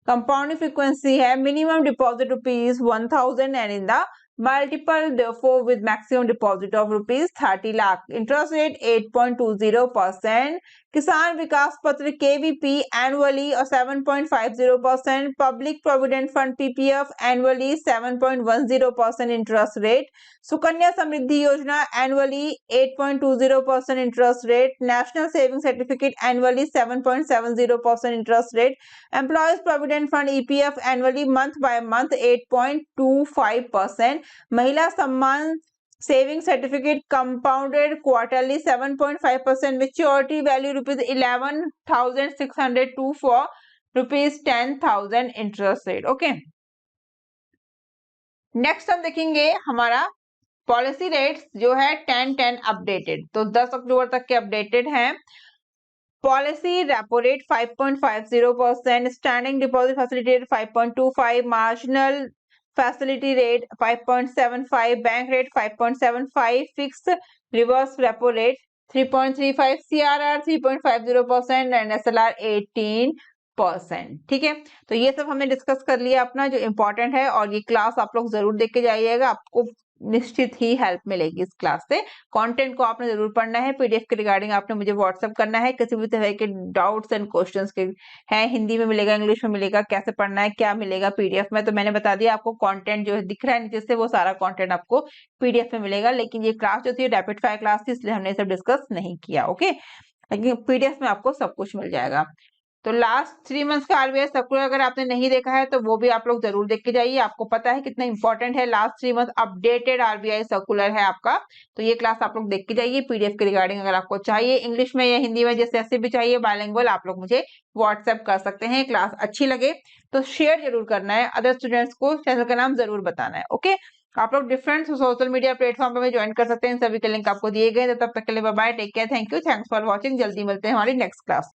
compounding frequency है minimum deposit ₹1000 and in the multiple therefore with maximum deposit of ₹30 lakh, interest rate 8.20%, किसान विकास पत्र KVP एनुअली और 7.50%, public provident fund PPF annually 7.10% interest rate, Sukanya Samriddhi Yojana annually 8.20% interest rate, national saving certificate annually 7.70% interest rate, employees provident fund EPF annually month by month 8.25%, Mahila Samman saving certificate compounded quarterly 7.5%, maturity value ₹11,602 for ₹10,000 interest rate. Okay, next हम देखेंगे हमारा policy rates जो है 10-10 updated, तो 10 अक्टूबर तक के updated हैं। Policy repo rate 5.50%, standing deposit facility rate 5.25, marginal facility rate 5.75, bank rate 5.75, fix reverse repo rate 3.35, CRR 3.50% and SLR 18%। ठीक है, तो ये सब हमने डिस्कस कर लिया अपना जो इंपॉर्टेंट है, और ये क्लास आप लोग जरूर देख के जाइएगा, आपको निश्चित ही हेल्प मिलेगी इस क्लास से। कंटेंट को आपने जरूर पढ़ना है, पीडीएफ के रिगार्डिंग आपने मुझे व्हाट्सएप करना है, किसी भी तरह के डाउट्स एंड क्वेश्चंस के हैं, हिंदी में मिलेगा, इंग्लिश में मिलेगा, कैसे पढ़ना है, क्या मिलेगा पीडीएफ में, तो मैंने बता दिया आपको। कंटेंट जो है दिख रहा है नीचे से, वो सारा कंटेंट आपको पीडीएफ में मिलेगा, लेकिन ये क्लास जो थी रैपिड फायर क्लास थी, इसलिए हमने सब डिस्कस नहीं किया। ओके, लेकिन पीडीएफ में आपको सब कुछ मिल जाएगा। तो लास्ट 3 मंथ्स का आरबीआई सर्कुलर अगर आपने नहीं देखा है तो वो भी आप लोग जरूर देख के जाइए, आपको पता है कितना इंपॉर्टेंट है। Last 3 month updated RBI circular है आपका, तो ये क्लास आप लोग देख के जाइए। पीडीएफ के रिगार्डिंग अगर आपको चाहिए इंग्लिश में या हिंदी में, जैसे भी चाहिए बायलिंगुअल, आप लोग मुझे व्हाट्सएप कर सकते हैं। क्लास अच्छी लगे तो शेयर जरूर करना है, अदर स्टूडेंट्स को चैनल का नाम जरूर बताना है। ओके, आप लोग डिफरेंट सोशल मीडिया प्लेटफॉर्म पे ज्वाइन कर सकते हैं, सभी के लिंक आपको दिए गए। तब तक के लिए bye bye, take care, thank you, thanks for watching. जल्दी मिलते हैं हमारी नेक्स्ट क्लास।